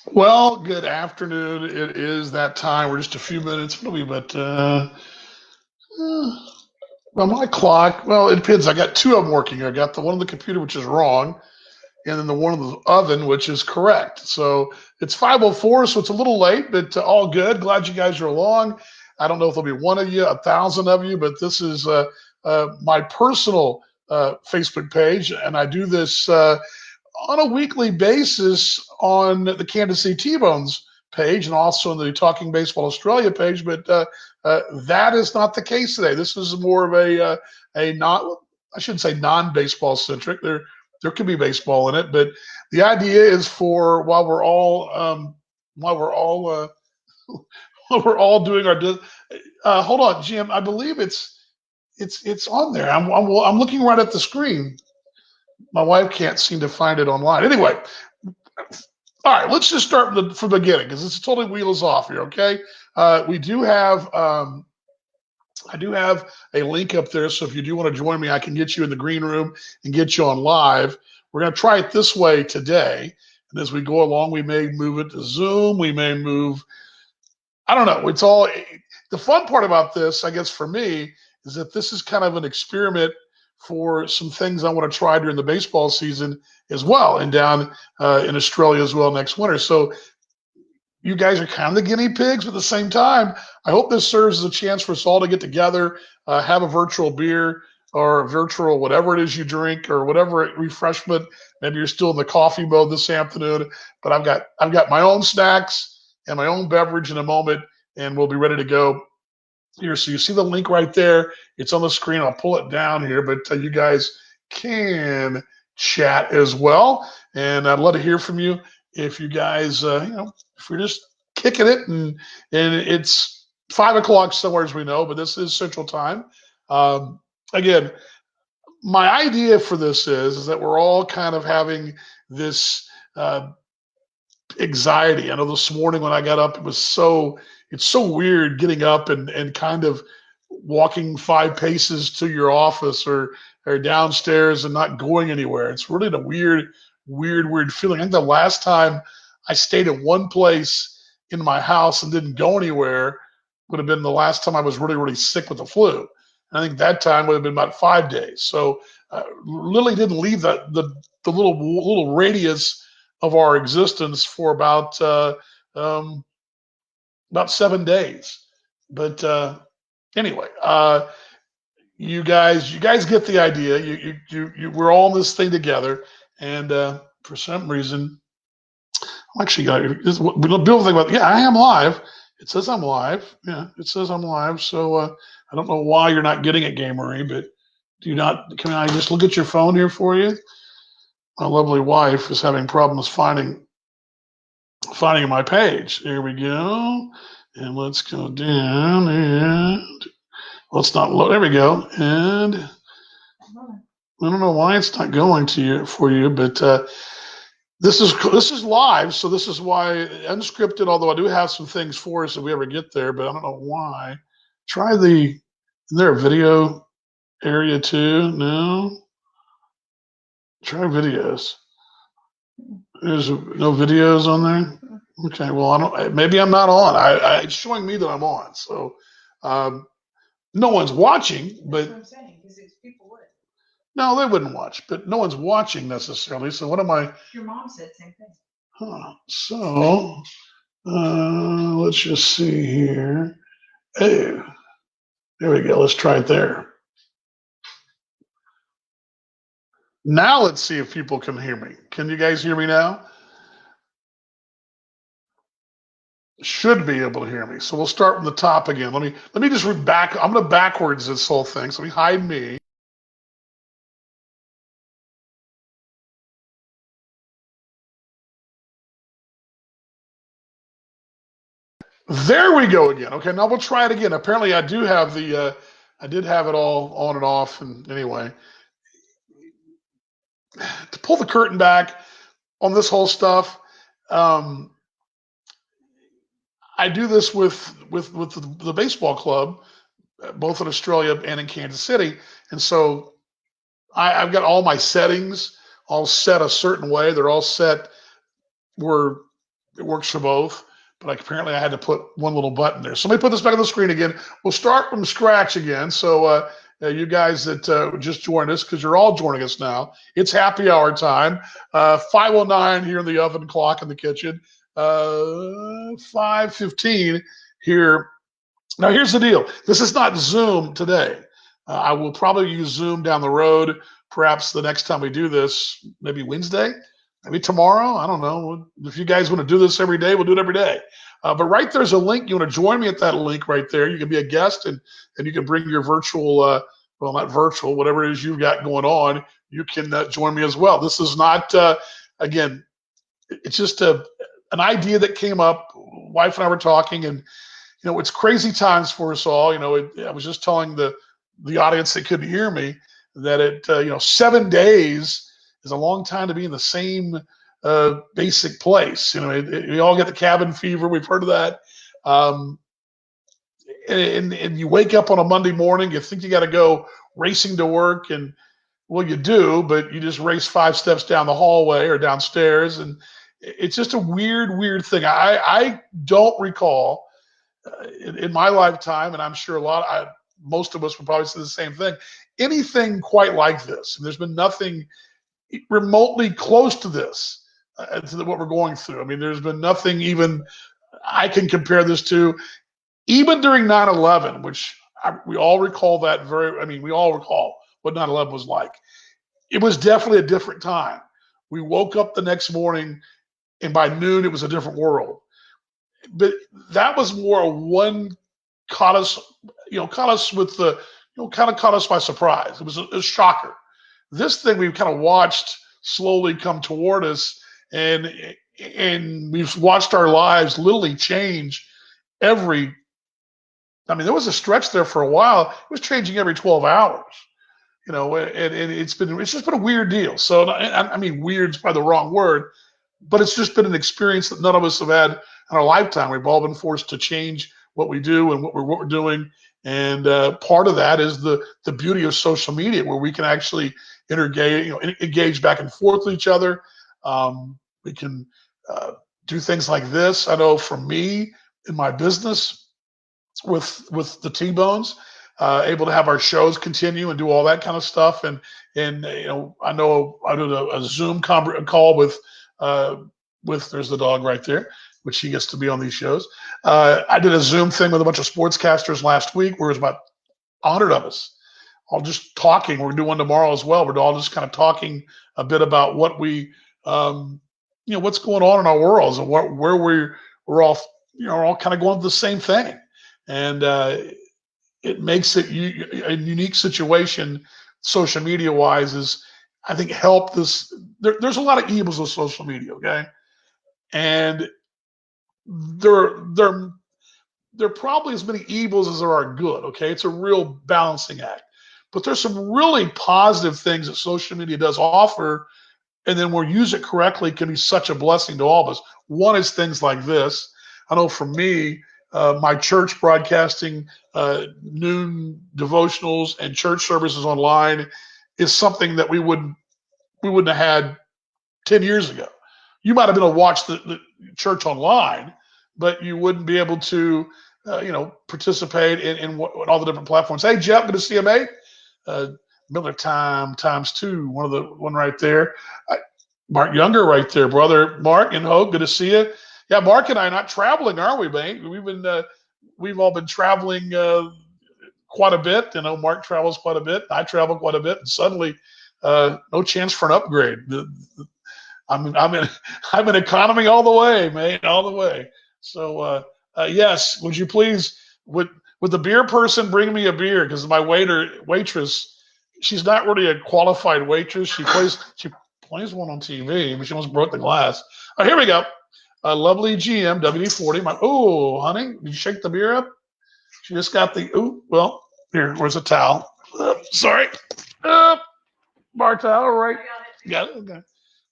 Well, good afternoon. It is that time. We're just a few minutes. What are we? But uh, well, my clock. Well, it depends. I got two of them working. I got the one on the computer, which is wrong, and then the one in the oven, which is correct. So it's 5:04, so it's a little late, but all good. Glad you guys are along. I don't know if there'll be one of you, 1,000 of you, but this is my personal Facebook page, and I do this on a weekly basis on the Kansas City T-Bones page and also on the Talking Baseball Australia page, but that is not the case today. This is more of a not, I shouldn't say non-baseball centric. There could be baseball in it, but the idea is for while we're all while we're all doing our hold on, Jim. I believe it's on there. I'm looking right at the screen. My wife can't seem to find it online. Anyway, all right, let's just start from the beginning because it's totally wheel us off here. Okay, we do have I do have a link up there, so if you do want to join me, I can get you in the green room and get you on live. We're going to try it this way today, and as we go along, we may move it to Zoom. We may move. I don't know. It's all the fun part about this, I guess, for me, is that this is kind of an experiment for some things I want to try during the baseball season as well, and down in Australia as well next winter. So you guys are kind of the guinea pigs, but at the same time, I hope this serves as a chance for us all to get together, have a virtual beer or a virtual whatever it is you drink or whatever refreshment. Maybe you're still in the coffee mode this afternoon, but I've got my own snacks and my own beverage in a moment, and we'll be ready to go here. So you see the link right there. It's on the screen. I'll pull it down here, but you guys can chat as well, and I'd love to hear from you if you guys, if you're just kicking it, and it's 5 o'clock somewhere as we know, but this is Central Time. Um, Again, my idea for this is that we're all kind of having this anxiety. I know this morning when I got up, it's so weird getting up and kind of walking 5 paces to your office or downstairs and not going anywhere. It's really a weird feeling. I think the last time I stayed in one place in my house and didn't go anywhere would have been the last time I was really sick with the flu. And I think that time would have been about 5 days. So Lily didn't leave the little radius of our existence for um, about 7 days. But anyway, you guys get the idea. We're all in this thing together, and for some reason, I'm actually got this. Bill thing about yeah, I am live. It says I'm live. Yeah, it says I'm live. So I don't know why you're not getting it, Gamery, but do you not? Can I just look at your phone here for you? My lovely wife is having problems finding my page. Here we go. And let's go down and let's not load. There we go. And I don't know why it's not going to you for you, but this is live, so this is why unscripted. Although I do have some things for us if we ever get there, but I don't know why. Try the. Is there a video area too? No. Try videos. There's no videos on there. Okay, well, I don't. Maybe I'm not on. It's showing me that I'm on. So, um, no one's watching, but no, they wouldn't watch. But no one's watching necessarily. So, what am I? Your mom said same thing. Huh. So, let's just see here. Hey, there we go. Let's try it there. Now let's see if people can hear me. Can you guys hear me now? Should be able to hear me. So we'll start from the top again. Let me just read back. I'm going to backwards this whole thing. So let me hide me. There we go again. Okay, now we'll try it again. Apparently, I did have it all on and off. And anyway, to pull the curtain back on this whole stuff, um, I do this with the baseball club, both in Australia and in Kansas City, and so I've got all my settings all set a certain way. They're all set where it works for both. But apparently I had to put one little button there. So let me put this back on the screen again. We'll start from scratch again. So you guys that just joined us, because you're all joining us now, it's happy hour time. 5:09 here in the oven clock in the kitchen. 5:15 here. Now here's the deal. This is not Zoom today. I will probably use Zoom down the road. Perhaps the next time we do this, maybe Wednesday. Maybe tomorrow, I don't know. If you guys want to do this every day, we'll do it every day. But right there's a link. You want to join me at that link right there. You can be a guest and you can bring your virtual, well, not virtual, whatever it is you've got going on. You can join me as well. This is not, again, it's just an idea that came up. Wife and I were talking, and it's crazy times for us all. I was just telling the audience that couldn't hear me that 7 days is a long time to be in the same basic place. We all get the cabin fever. We've heard of that. And you wake up on a Monday morning, you think you got to go racing to work, and well, you do, but you just race 5 steps down the hallway or downstairs, and it's just a weird thing. I don't recall in my lifetime, and I'm sure most of us would probably say the same thing, anything quite like this. And there's been nothing remotely close to this, to what we're going through. I mean, there's been nothing even I can compare this to, even during 9/11, which we all recall that we all recall what 9/11 was like. It was definitely a different time. We woke up the next morning, and by noon, it was a different world. But that was more one caught us with the, kind of caught us by surprise. It was a shocker. This thing we've kind of watched slowly come toward us, and we've watched our lives literally change there was a stretch there for a while. It was changing every 12 hours, and it's just been a weird deal. So, I mean, weird's probably the wrong word, but it's just been an experience that none of us have had in our lifetime. We've all been forced to change what we do and what we're doing. And part of that is the beauty of social media, where we can actually engage back and forth with each other. We can do things like this. I know for me in my business with the T-Bones, able to have our shows continue and do all that kind of stuff. And I know I did a Zoom call with there's the dog right there, which he gets to be on these shows. I did a Zoom thing with a bunch of sportscasters last week where it was about 100 of us all just talking. We're doing one tomorrow as well. We're all just kind of talking a bit about what what's going on in our worlds and where we're all, we're all kind of going through the same thing. And it makes it a unique situation, social media wise, is I think help this. There's a lot of evils of social media, okay? And there are probably as many evils as there are good, okay? It's a real balancing act. But there's some really positive things that social media does offer, and then when we use it correctly, it can be such a blessing to all of us. One is things like this. I know for me, my church broadcasting noon devotionals and church services online is something that we wouldn't have had 10 years ago. You might have been able to watch the church online, but you wouldn't be able to, participate in all the different platforms. Hey, Jeff, good to see you, mate. Miller Time ×2, one right there. Mark Younger right there, brother. Mark and Hope, good to see you. Yeah, Mark and I are not traveling, are we, mate? We've all been traveling quite a bit. Mark travels quite a bit. I travel quite a bit, and suddenly, no chance for an upgrade. I'm in economy all the way, mate, all the way. So yes, would you please would the beer person bring me a beer, because my waitress, she's not really a qualified waitress. She plays one on TV, but she almost broke the glass. Oh, here we go. Lovely GM WD-40. Honey, did you shake the beer up? She just got here. Where's the towel? Sorry. Bar towel, right? Got it. Okay.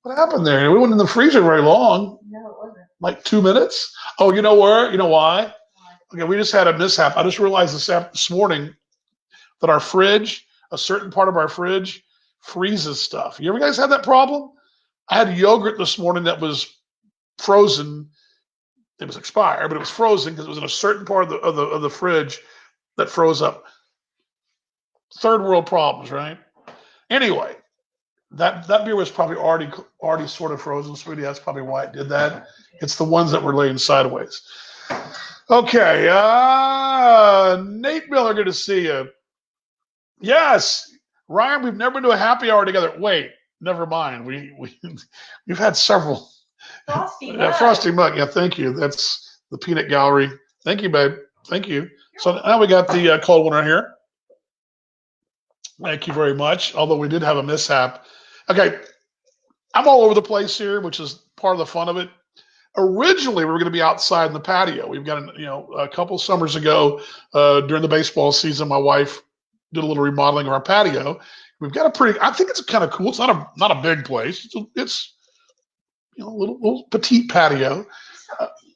What happened there? We went in the freezer very long. No, it wasn't. Like 2 minutes? Oh, you know where? You know why? Okay, we just had a mishap. I just realized this morning that our fridge, a certain part of our fridge, freezes stuff. You ever guys had that problem? I had yogurt this morning that was frozen, it was expired, but it was frozen because it was in a certain part of the fridge that froze up. Third world problems, right? Anyway, that beer was probably already sort of frozen, sweetie. That's probably why it did that. It's the ones that were laying sideways. Okay, Nate Miller, good to see you. Yes, Ryan, we've never been to a happy hour together. Wait, never mind. We've had several. Frosty Mug. Frosty Mug. Yeah, thank you. That's the Peanut Gallery. Thank you, babe. Thank you. So now we got the cold one right here. Thank you very much. Although we did have a mishap. Okay, I'm all over the place here, which is part of the fun of it. Originally, we were going to be outside in the patio. We've got, a couple summers ago during the baseball season, my wife did a little remodeling of our patio. We've got I think it's kind of cool. It's not a big place. It's a little petite patio,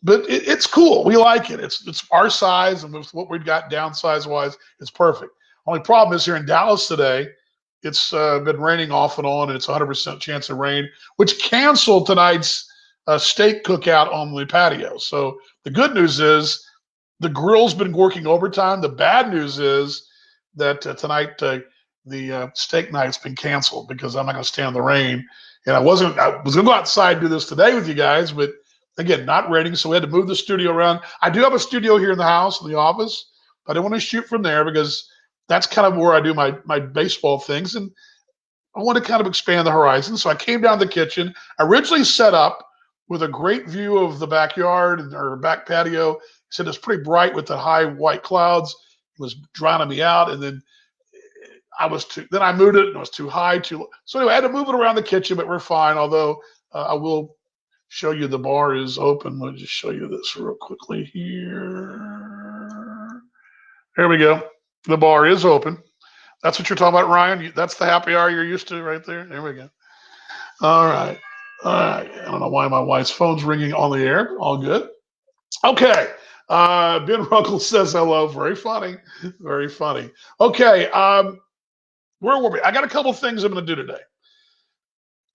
but it's cool. We like it. It's our size, and with what we've got downsize wise, it's perfect. Only problem is here in Dallas today, it's been raining off and on, and it's 100% chance of rain, which canceled tonight's steak cookout on the patio. So the good news is the grill's been working overtime. The bad news is that tonight the steak night's been canceled because I'm not going to stand the rain. And I was going to go outside and do this today with you guys, but again, not raining, so we had to move the studio around. I do have a studio here in the house, in the office, but I don't want to shoot from there because that's kind of where I do my baseball things, and I want to kind of expand the horizon. So I came down to the kitchen. I originally set up with a great view of the backyard or back patio. He said it's pretty bright with the high white clouds. It was drowning me out, and then then I moved it, and it was too high, too low. So anyway, I had to move it around the kitchen, but we're fine. Although I will show you the bar is open. Let me just show you this real quickly here. There we go. The bar is open. That's what you're talking about, Ryan. That's the happy hour you're used to right there. There we go. All right. I don't know why my wife's phone's ringing on the air. All good. Okay. Ben Ruckle says hello. Very funny. Very funny. Okay. Where were we? I got a couple things I'm going to do today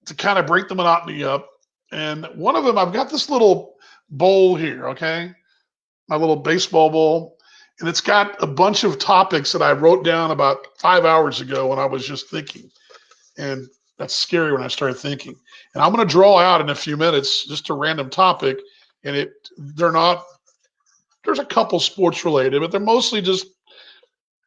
to kind of break the monotony up. And one of them, I've got this little bowl here, okay? My little baseball bowl. And it's got a bunch of topics that I wrote down about 5 hours ago when I was just thinking. And that's scary when I started thinking. And I'm going to draw out in a few minutes just a random topic. And there's a couple sports related, but they're mostly just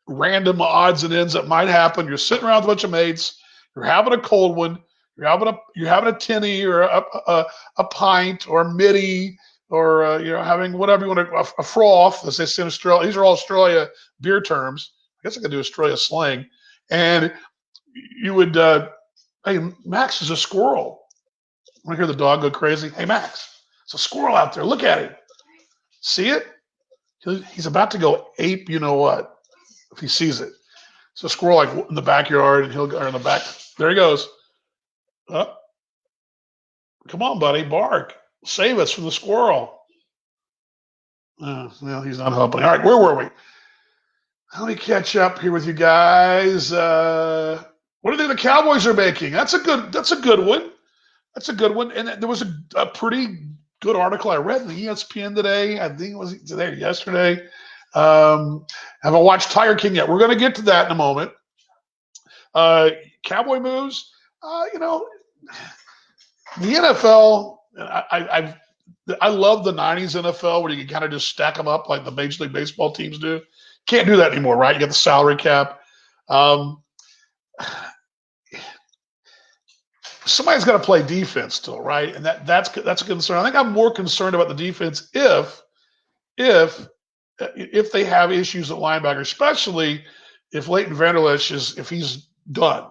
random odds and ends that might happen. You're sitting around with a bunch of mates. You're having a cold one. You're having a tinny or a pint or a middy, or having whatever you want to, a froth, as they say in Australia. These are all Australia beer terms. I guess I could do Australia slang. And you would, hey, Max is a squirrel. Want to hear the dog go crazy? Hey, Max, it's a squirrel out there. Look at it. See it? He's about to go ape, you know what, if he sees it. It's a squirrel like in the backyard, and he'll go in the back. There he goes. Oh, come on, buddy, bark. Save us from the squirrel. Well, he's not helping. All right, where were we? Let me catch up here with you guys. What do you think the Cowboys are making? That's a good one. That's a good one. And there was a pretty good article I read in the ESPN today. I think it was today or yesterday. Haven't watched Tiger King yet. We're going to get to that in a moment. Cowboy moves. The NFL, I love the 90s NFL where you can kind of just stack them up like the Major League Baseball teams do. Can't do that anymore, right? You got the salary cap. Somebody's got to play defense still, right? And that's a concern. I think I'm more concerned about the defense if they have issues at linebacker, especially if Leighton Vander Esch if he's done.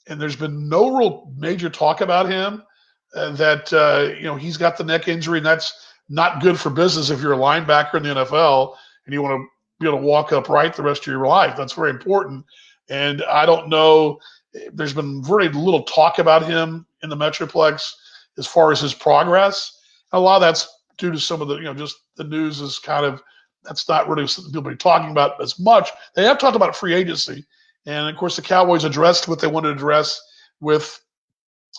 And there's been no real major talk about him. He's got the neck injury, and that's not good for business if you're a linebacker in the NFL and you want to be able to walk upright the rest of your life. That's very important. And I don't know, there's been very little talk about him in the Metroplex as far as his progress. And a lot of that's due to some of the, just the news is kind of, that's not really something people are talking about as much. They have talked about free agency. And of course, the Cowboys addressed what they wanted to address with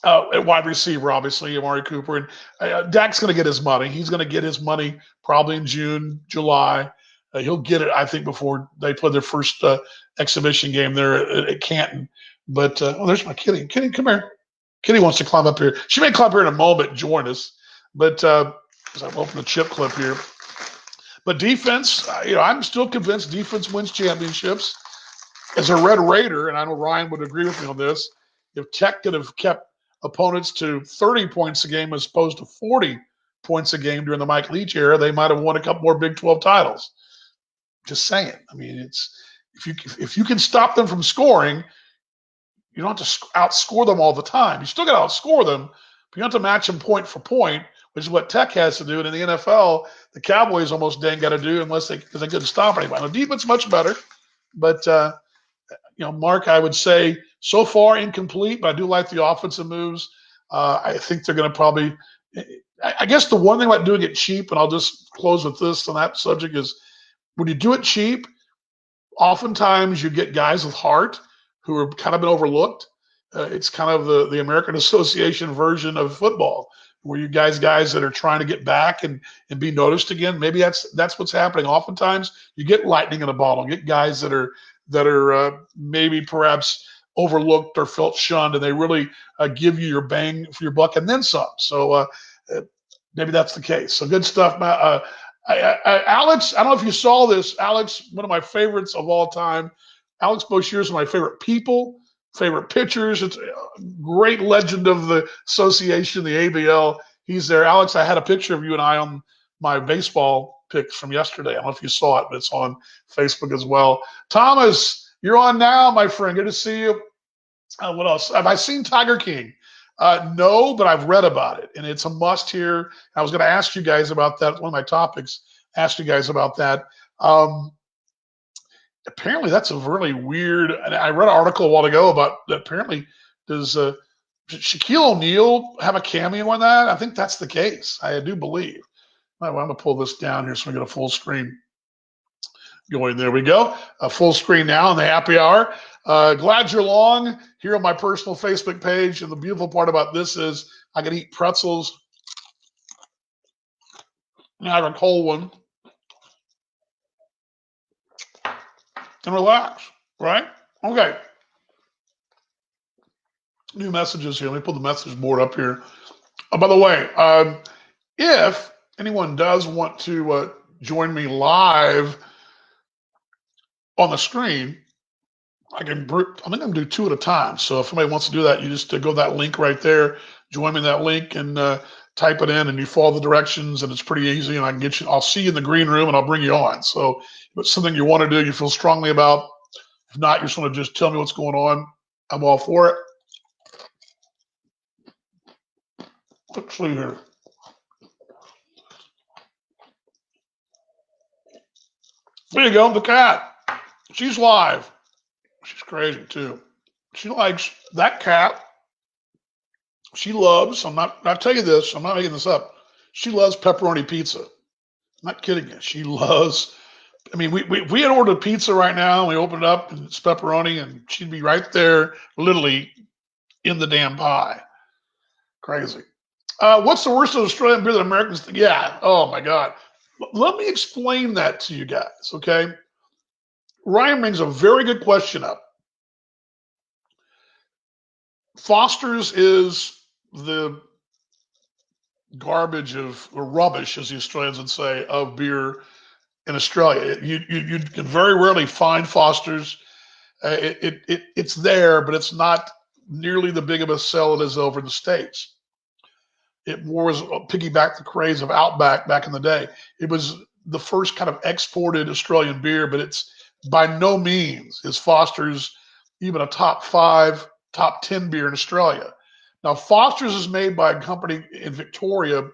At wide receiver, obviously, Amari Cooper. And Dak's going to get his money. He's going to get his money probably in June, July. He'll get it, I think, before they play their first exhibition game there at Canton. But, there's my Kitty. Kitty, come here. Kitty wants to climb up here. She may climb here in a moment, join us. But as I open the chip clip here. But defense, I'm still convinced defense wins championships. As a Red Raider, and I know Ryan would agree with me on this, if Tech could have kept opponents to 30 points a game as opposed to 40 points a game during the Mike Leach era, they might have won a couple more Big 12 titles. Just saying. I mean, it's if you can stop them from scoring, you don't have to outscore them all the time. You still got to outscore them, but you don't have to match them point for point, which is what Tech has to do. And in the NFL, the Cowboys almost dang got to do because they couldn't stop anybody. Now, defense much better, but Mark, I would say so far incomplete, but I do like the offensive moves. I think they're going to probably – I guess the one thing about doing it cheap, and I'll just close with this on that subject, is when you do it cheap, oftentimes you get guys with heart who have kind of been overlooked. It's kind of the American Association version of football, where you guys that are trying to get back and be noticed again. Maybe that's what's happening. Oftentimes you get lightning in a bottle, you get guys that are maybe perhaps overlooked or felt shunned, and they really give you your bang for your buck and then some. So maybe that's the case. So good stuff, Matt. Alex, I don't know if you saw this. Alex, one of my favorites of all time. Alex Boshier is one of my favorite people, favorite pitchers. It's a great legend of the association, the ABL. He's there. Alex, I had a picture of you and I on my baseball picks from yesterday. I don't know if you saw it, but it's on Facebook as well. Thomas, you're on now, my friend. Good to see you. What else? Have I seen Tiger King? No, but I've read about it, and it's a must here. I was going to ask you guys about that. One of my topics, ask you guys about that. Apparently, that's a really weird. And I read an article a while ago about that. Apparently, does Shaquille O'Neal have a cameo in that? I think that's the case. I do believe. I'm going to pull this down here so we get a full screen going. There we go. A full screen now in the happy hour. Glad you're along here on my personal Facebook page. And the beautiful part about this is I can eat pretzels. Now I have a cold one. And relax, right? Okay. New messages here. Let me put the message board up here. Oh, by the way, if anyone does want to join me live on the screen, I think I'm going to do two at a time. So if somebody wants to do that, you just go to that link right there, join me in that link, and type it in, and you follow the directions, and it's pretty easy. And I can get you. I'll see you in the green room, and I'll bring you on. So if it's something you want to do, you feel strongly about. If not, you just want to just tell me what's going on. I'm all for it. Let's see here. There you go, the cat. She's live. She's crazy too. She likes that cat. She loves, I'll tell you this, I'm not making this up. She loves pepperoni pizza. I'm not kidding you. She loves, we had ordered pizza right now, and we opened it up, and it's pepperoni, and she'd be right there, literally in the damn pie. Crazy. What's the worst of Australian beer that Americans think? Yeah, oh my God. Let me explain that to you guys, okay? Ryan brings a very good question up. Foster's is the garbage or rubbish, as the Australians would say, of beer in Australia. You can very rarely find Foster's. It's there, but it's not nearly the big of a sell it is over in the States. It more was piggyback the craze of Outback back in the day. It was the first kind of exported Australian beer, but it's by no means is Foster's even a top 5, top 10 beer in Australia. Now, Foster's is made by a company in Victoria,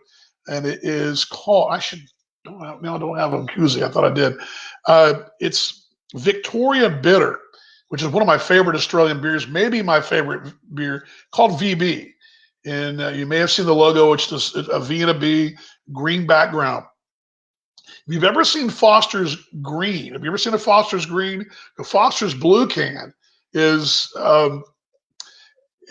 and it is called, I don't have a koozie. I thought I did. It's Victoria Bitter, which is one of my favorite Australian beers, maybe my favorite beer, called VB. And you may have seen the logo, which is a V and a B, green background. If you've ever seen Foster's green, have you ever seen a Foster's green? The Foster's blue can is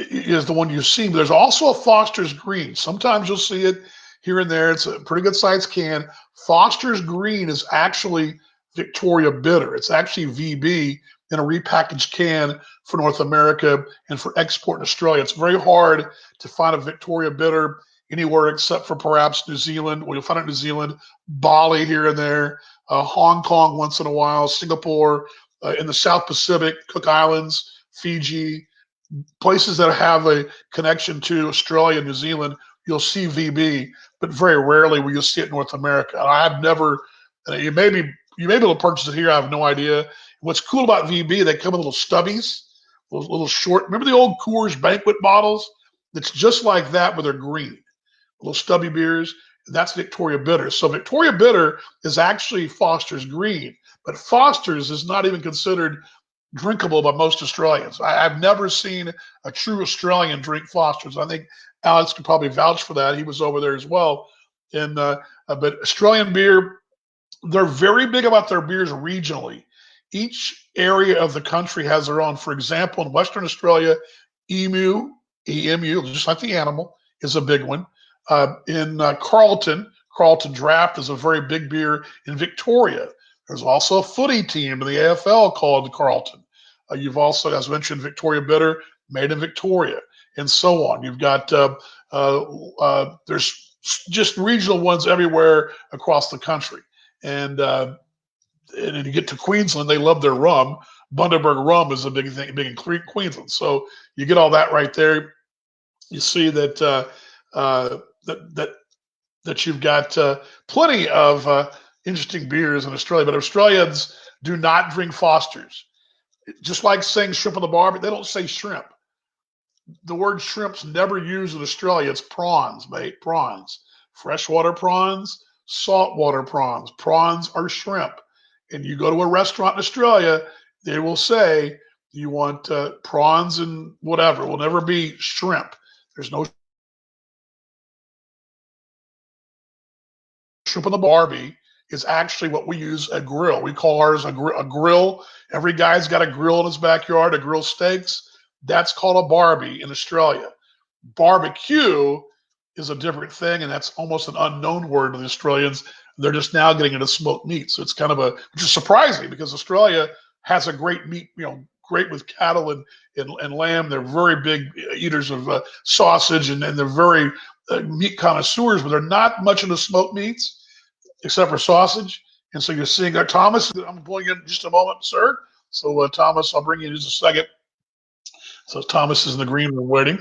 is the one you've seen. But there's also a Foster's Green. Sometimes you'll see it here and there. It's a pretty good sized can. Foster's Green is actually Victoria Bitter. It's actually VB in a repackaged can for North America and for export in Australia. It's very hard to find a Victoria Bitter anywhere except for perhaps New Zealand. Well, you'll find it in New Zealand, Bali here and there, Hong Kong once in a while, Singapore, in the South Pacific, Cook Islands, Fiji, places that have a connection to Australia, New Zealand, you'll see VB, but very rarely will you see it in North America. I've never. You may be able to purchase it here. I have no idea. What's cool about VB? They come in little stubbies, little short. Remember the old Coors Banquet bottles? It's just like that, but they're green. Little stubby beers. That's Victoria Bitter. So Victoria Bitter is actually Foster's Green, but Foster's is not even considered drinkable by most Australians. I've never seen a true Australian drink Foster's. I think Alex could probably vouch for that. He was over there as well. And but Australian beer, they're very big about their beers regionally. Each area of the country has their own. For example, in Western Australia, EMU, just like the animal, is a big one. In Carlton Draft is a very big beer in Victoria. There's also a footy team in the AFL called Carlton. You've also, as mentioned, Victoria Bitter, made in Victoria, and so on. You've got there's just regional ones everywhere across the country. And then you get to Queensland, they love their rum. Bundaberg rum is a big thing, big in Queensland. So you get all that right there. You see that that you've got plenty of interesting beers in Australia, but Australians do not drink Foster's. Just like saying shrimp on the barbie, they don't say shrimp. The word shrimp's never used in Australia. It's prawns, mate. Prawns. Freshwater prawns, saltwater prawns. Prawns are shrimp. And you go to a restaurant in Australia, they will say, you want prawns and whatever. It will never be shrimp. There's no shrimp on the barbie. Is actually what we use a grill. We call ours a grill. Every guy's got a grill in his backyard to grill steaks. That's called a barbie in Australia. Barbecue is a different thing, and that's almost an unknown word to the Australians. They're just now getting into smoked meat. So it's kind of which is surprising because Australia has a great meat, great with cattle and lamb. They're very big eaters of sausage, and they're very meat connoisseurs, but they're not much into smoked meats except for sausage. And so you're seeing Thomas. I'm going in just a moment, sir. So Thomas, I'll bring you in just a second. So Thomas is in the green room waiting.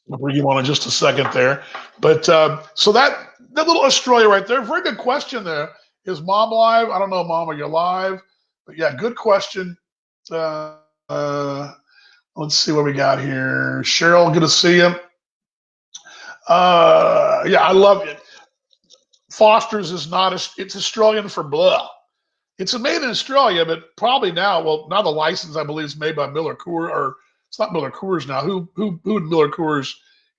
I'll bring you on in just a second there. But so that little Australia right there, very good question there. Is Mom live? I don't know, Mom, are you live? But yeah, good question. Let's see what we got here. Cheryl, good to see you. Yeah, I love it. Foster's is not, it's Australian for blah. It's made in Australia, but probably now the license, I believe, is made by Miller Coors, or it's not Miller Coors now. Who Miller Coors?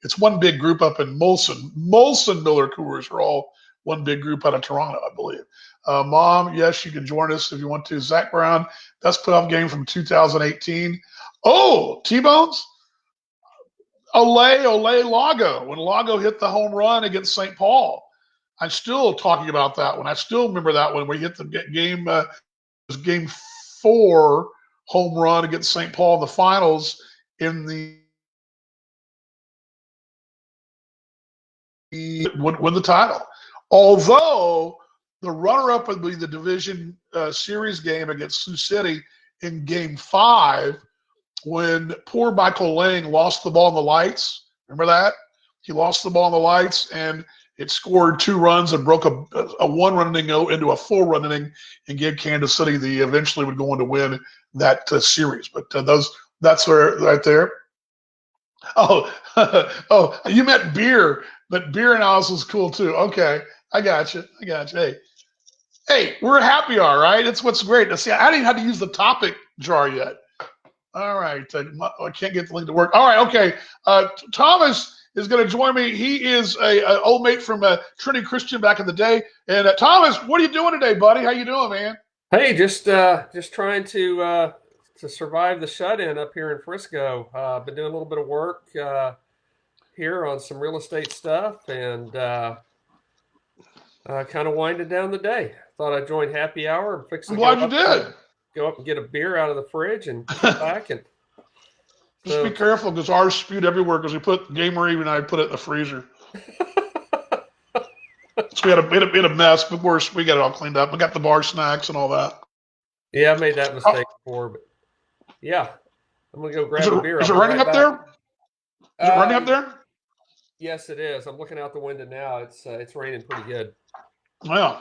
It's one big group up in Molson. Molson Miller Coors are all one big group out of Toronto, I believe. Mom, yes, you can join us if you want to. Zach Brown, best playoff game from 2018. Oh, T-Bones? Ole Lago. When Lago hit the home run against St. Paul. I'm still talking about that one. I still remember that one when he hit the game 4 home run against St. Paul in the finals in the would win the title. Although the runner-up would be the division series game against Sioux City in game 5 when poor Michael Lang lost the ball in the lights. Remember that? He lost the ball in the lights and it scored 2 runs and broke a 1-run inning into a 4-run inning and gave Kansas City the eventually would go on to win that series. But that's where right there. Oh, you meant beer, but beer analysis is cool too. Okay, I got you. Hey, we're at happy hour, right? It's what's great. See, I didn't have to use the topic jar yet. All right, I can't get the link to work. All right, okay. Thomas is going to join me. He is a old mate from Trinity Christian back in the day. And Thomas, what are you doing today, buddy? How you doing, man? Hey, just trying to to survive the shut-in up here in Frisco. Been doing a little bit of work here on some real estate stuff, and kind of winding down the day. Thought I'd join happy hour and fix I'm to go glad you up did. go up and get a beer out of the fridge and kick back and Just be so. careful because ours spewed everywhere because we put Gamer Eve and I put it in the freezer. So we had a mess, but we got it all cleaned up. We got the bar snacks and all that. Yeah, I made that Oh, mistake before, but yeah, I'm gonna go is grab it a beer. is I'll it be raining right up back. there? Is it raining up there? Yes, it is. I'm looking out the window now. It's raining pretty good. Yeah.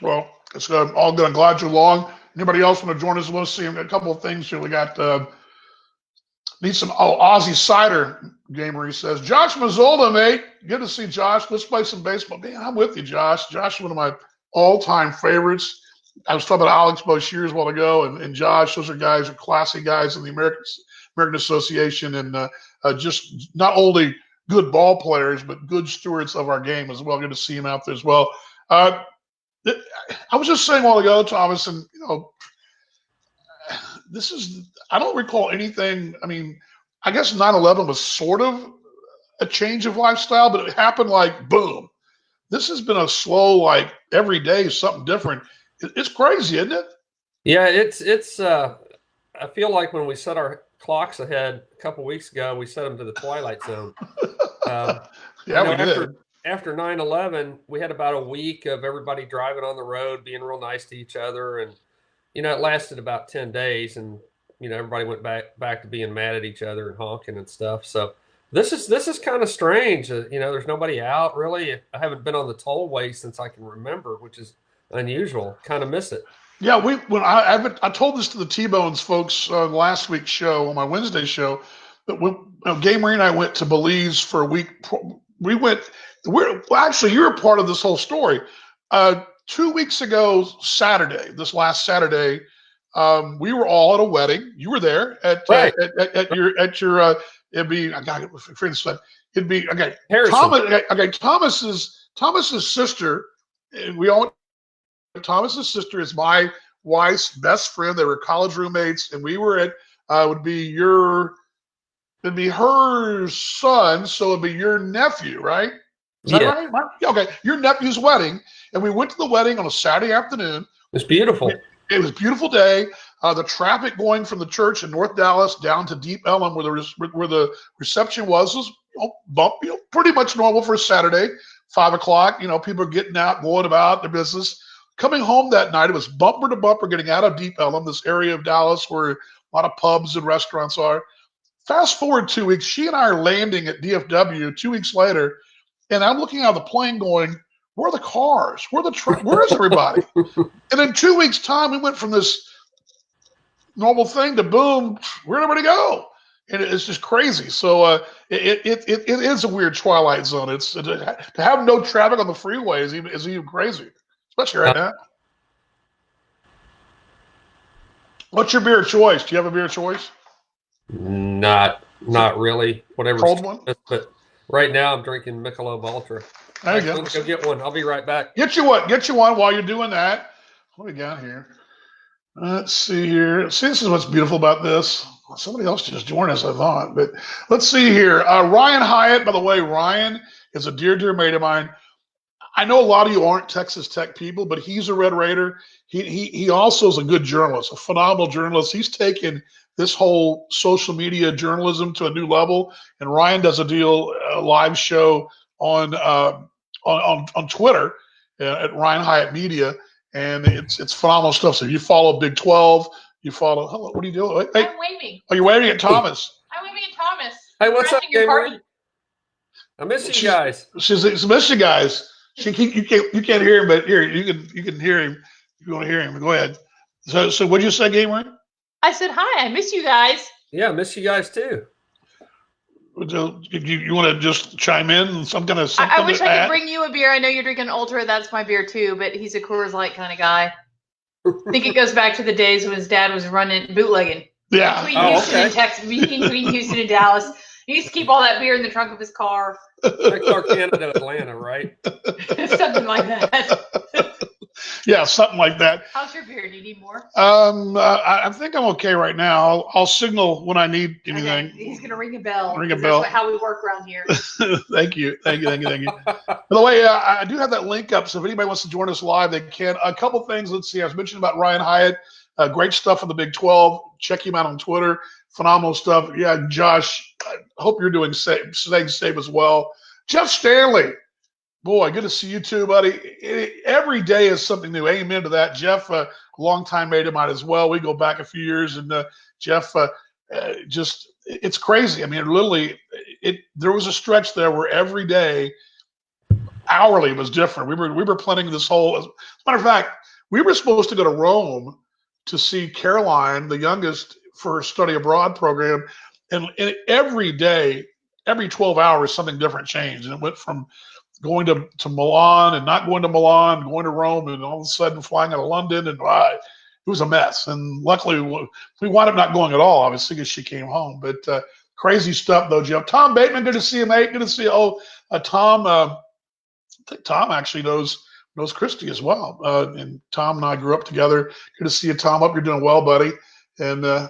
Well, it's all good. I'm glad you're along. Anybody else want to join us? We'll see a couple of things here. We got need some Aussie cider. Gamer, he says. Josh Mazzola, mate. Good to see Josh. Let's play some baseball. Man, I'm with you, Josh. Josh is one of my all-time favorites. I was talking about Alex Boshiers a while ago, and Josh. Those are classy guys in the American Association, and just not only good ball players, but good stewards of our game as well. Good to see him out there as well. Uh, I was just saying a while ago, Thomas, and I don't recall anything. I mean, I guess 9/11 was sort of a change of lifestyle, but it happened like boom. This has been a slow, like every day something different. It's crazy, isn't it? Yeah, it's. I feel like when we set our clocks ahead a couple weeks ago, we set them to the twilight zone. Um, Yeah, we after did. 9/11, we had about a week of everybody driving on the road, being real nice to each other, and it lasted about 10 days, and everybody went back to being mad at each other and honking and stuff. So this is kind of strange. There's nobody out really. I haven't been on the tollway since I can remember, which is unusual. Kind of miss it. Yeah, I told this to the T-Bones folks last week's show on my Wednesday show, but when Gay Marie and I went to Belize for a week, we went. Actually, you're a part of this whole story. 2 weeks ago, Saturday, this last Saturday, we were all at a wedding. You were there Right, at your it'd be I got it friends said it'd be okay. Harrison. Thomas's sister. And we all Thomas's sister is my wife's best friend. They were college roommates, and we were at it'd be her son, so it'd be your nephew, right? Is that Yeah, right? Yeah, okay, your nephew's wedding, and we went to the wedding on a Saturday afternoon. it's beautiful. It was a beautiful day. The traffic going from the church in North Dallas down to Deep Ellum, where the reception was pretty much normal for a Saturday, 5 o'clock. People are getting out, going about their business. Coming home that night, it was bumper to bumper getting out of Deep Ellum, this area of Dallas where a lot of pubs and restaurants are. Fast forward 2 weeks, she and I are landing at DFW 2 weeks later, and I'm looking out of the plane going, where are the cars? Where is everybody? And in 2 weeks' time, we went from this normal thing to boom, where'd everybody go? And it's just crazy. So it is a weird twilight zone. It's to have no traffic on the freeway is even crazy, especially right now. What's your beer of choice? Do you have a beer of choice? Not really. Whatever. Cold one? But right now I'm drinking Michelob Ultra. There you Actually, go. let me go get one. I'll be right back. Get you one while you're doing that. What do we got here? Let's see here. See, this is what's beautiful about this. Somebody else just joined us, I thought. But let's see here. Ryan Hyatt, by the way, Ryan is a dear mate of mine. I know a lot of you aren't Texas Tech people, but he's a Red Raider. He also is a good journalist, a phenomenal journalist. He's taken this whole social media journalism to a new level. And Ryan does a live show on Twitter at Ryan Hyatt Media, and it's phenomenal stuff. So you follow Big 12, you follow. Hello, what are you doing? Hey, I'm waving. are you waving at Thomas? I'm waving at Thomas. Hey, what's up, Crashing your Gamer? party. I miss you guys. She's missed you guys. You can't hear him, but here you can hear him. If you want to hear him, go ahead. So what did you say, Gamer? I said hi. I miss you guys. Yeah, I miss you guys too. You want to just chime in? Something I wish to I add? could bring you a beer. I know you're drinking Ultra. That's my beer too, but he's a Coors Light kind of guy. I think it goes back to the days when his dad was running bootlegging. Yeah. Between Oh, Houston okay. and Texas, between Houston and Dallas. He used to keep all that beer in the trunk of his car. Texarkana to Atlanta, right? Something like that. Yeah, something like that. How's your beer? Do you need more? I think I'm okay right now. I'll signal when I need anything. Okay. He's gonna ring a bell. Ring a 'cause bell. That's how we work around here. Thank you. By the way, I do have that link up, so if anybody wants to join us live, they can. A couple things. Let's see. I was mentioning about Ryan Hyatt. Great stuff in the Big 12. Check him out on Twitter. Phenomenal stuff. Yeah, Josh, I hope you're staying safe as well. Jeff Stanley. Boy, good to see you too, buddy. Every day is something new. Amen to that. Jeff, a longtime mate of mine as well. We go back a few years, and Jeff, just it's crazy. I mean, literally, there was a stretch there where every day, hourly was different. We were planning this whole. As a matter of fact, we were supposed to go to Rome to see Caroline, the youngest, for her study abroad program, and every day, every 12 hours, something different changed, and it went from going to Milan and not going to Milan, going to Rome, and all of a sudden flying out of London, and it was a mess. And luckily, we wound up not going at all, obviously, because she came home. But crazy stuff, though, Jeff. Tom Bateman, good to see you, mate. Good to see you. Tom, I think Tom actually knows Christy as well. And Tom and I grew up together. Good to see you, Tom. Hope you're doing well, buddy. And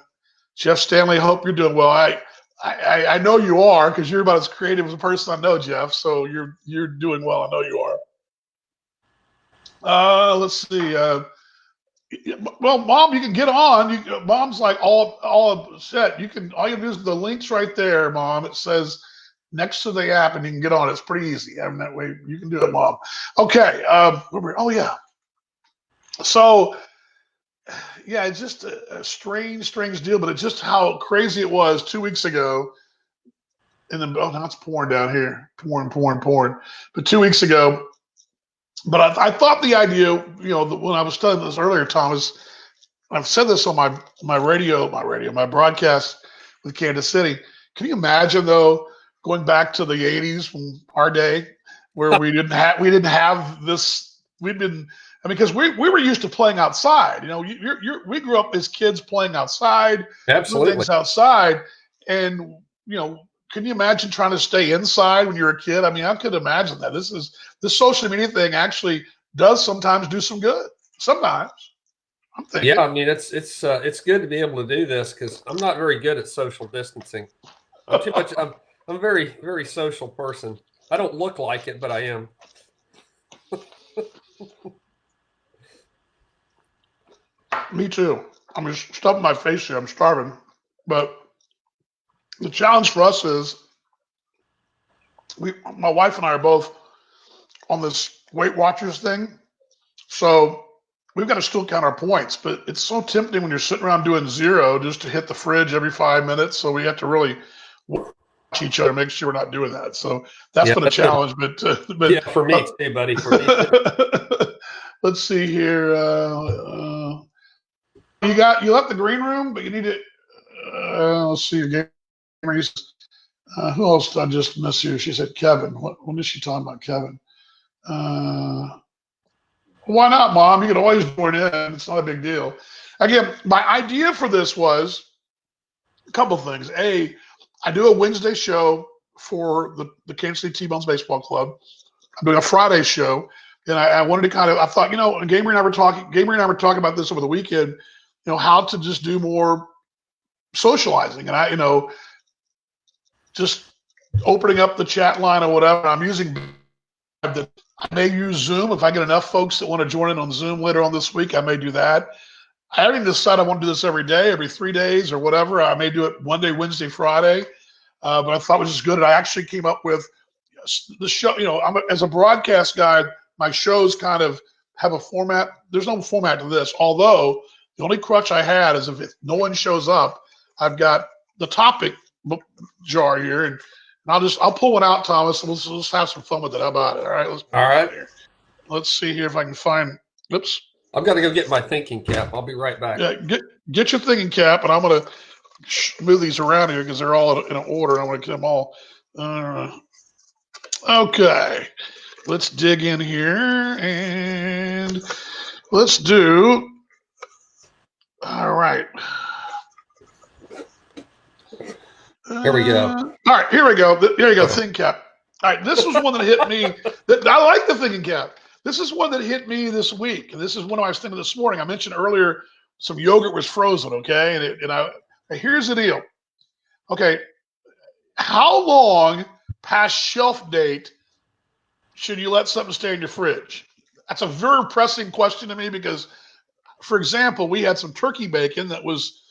Jeff Stanley, hope you're doing well. I know you are, because you're about as creative as a person I know, Jeff. So you're doing well. I know you are. Let's see. Well, Mom, you can get on. Mom's like all set. All you do is the link's right there, Mom. It says next to the app, and you can get on. It's pretty easy. I mean, that way you can do it, Mom. Okay. Oh yeah. So. Yeah, it's just a strange deal, but it's just how crazy it was 2 weeks ago. And then, now it's pouring down here, pouring. But 2 weeks ago, but I thought the idea, when I was telling this earlier, Thomas, I've said this on my broadcast with Kansas City. Can you imagine though, going back to the 80s from our day, where we didn't have this? Because we were used to playing outside. We grew up as kids playing outside, Absolutely. doing things outside, and can you imagine trying to stay inside when you're a kid? I mean, I could imagine that. This social media thing actually does sometimes do some good. Sometimes, I'm thinking. Yeah, I mean, it's good to be able to do this, because I'm not very good at social distancing. I'm too much. I'm a very, very social person. I don't look like it, but I am. Me too. I'm just stuffing my face here. I'm starving. But the challenge for us is my wife and I are both on this Weight Watchers thing. So we've got to still count our points, but it's so tempting when you're sitting around doing zero just to hit the fridge every 5 minutes. So we have to really watch each other, make sure we're not doing that. So that's been a challenge. But yeah, for me too, buddy. For me too. Let's see here. You left the green room, but you need to. Let's see. Who else did I just miss here? She said Kevin. When is she talking about Kevin? Why not, Mom? You can always join in. It's not a big deal. Again, my idea for this was a couple things. A, I do a Wednesday show for the Kansas City T-Bones Baseball Club. I'm doing a Friday show, and I wanted to I thought, Gabriel and I were talking about this over the weekend. How to just do more socializing, and just opening up the chat line or whatever. I'm using I may use Zoom if I get enough folks that want to join in on Zoom later on this week. I may do that. I haven't decided I want to do this every day, every 3 days or whatever. I may do it Monday, Wednesday, Friday. But I thought it was just good. And I actually came up with the show. As a broadcast guy, my shows kind of have a format. There's no format to this, although the only crutch I had is if no one shows up, I've got the topic jar here, and I'll pull one out, Thomas, and let's have some fun with it. How about it? All right. All right. Let's see here if I can find. Oops. I've got to go get my thinking cap. I'll be right back. Yeah, get your thinking cap, and I'm gonna move these around here because they're all in order. I want to get them all. Okay. Let's dig in here and let's do. All right. Here we go. All right, here we go. Here you go, thinking cap. All right, this was one that hit me. I like the thinking cap. This is one that hit me this week, and this is one I was thinking this morning. I mentioned earlier some yogurt was frozen, okay, here's the deal. Okay, how long past shelf date should you let something stay in your fridge? That's a very pressing question to me because, for example, we had some turkey bacon that was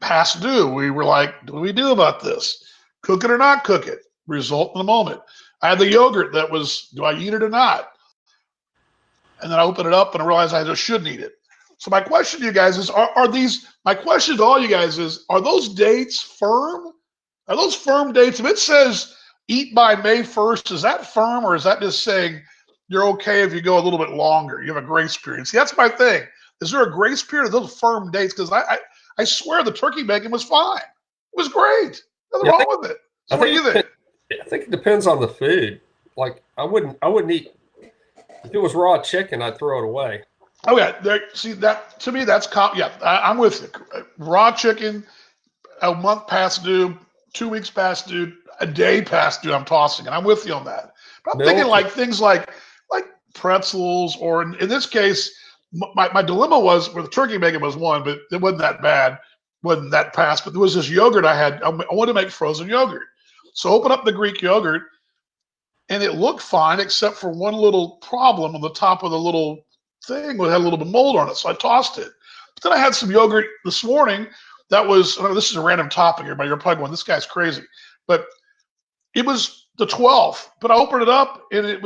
past due. We were like, what do we do about this? Cook it or not cook it? Result in the moment. I had the yogurt that was, do I eat it or not? And then I opened it up and I realized I just shouldn't eat it. So my question to you guys is, my question to all you guys is, are those dates firm? Are those firm dates? If it says eat by May 1st, is that firm or is that just saying you're okay if you go a little bit longer? You have a grace period. See, that's my thing. Is there a grace period of those firm dates? Because I swear the turkey bacon was fine. It was great. Nothing wrong with it. So what do you think? I think it depends on the food. Like I wouldn't eat if it was raw chicken, I'd throw it away. Oh yeah, see that to me that's yeah, I'm with you. Raw chicken, a month past due, 2 weeks past due, a day past due, I'm tossing it. I'm with you on that. But I'm thinking like things like pretzels, or in this case, my dilemma was where the turkey bacon was one, but it wasn't that bad, wasn't that past. But there was this yogurt I had. I wanted to make frozen yogurt, so open up the Greek yogurt, and it looked fine except for one little problem on the top of the little thing that had a little bit of mold on it. So I tossed it. But then I had some yogurt this morning that was, I know this is a random topic, everybody. You're probably going, this guy's crazy. But it was the 12th. But I opened it up and it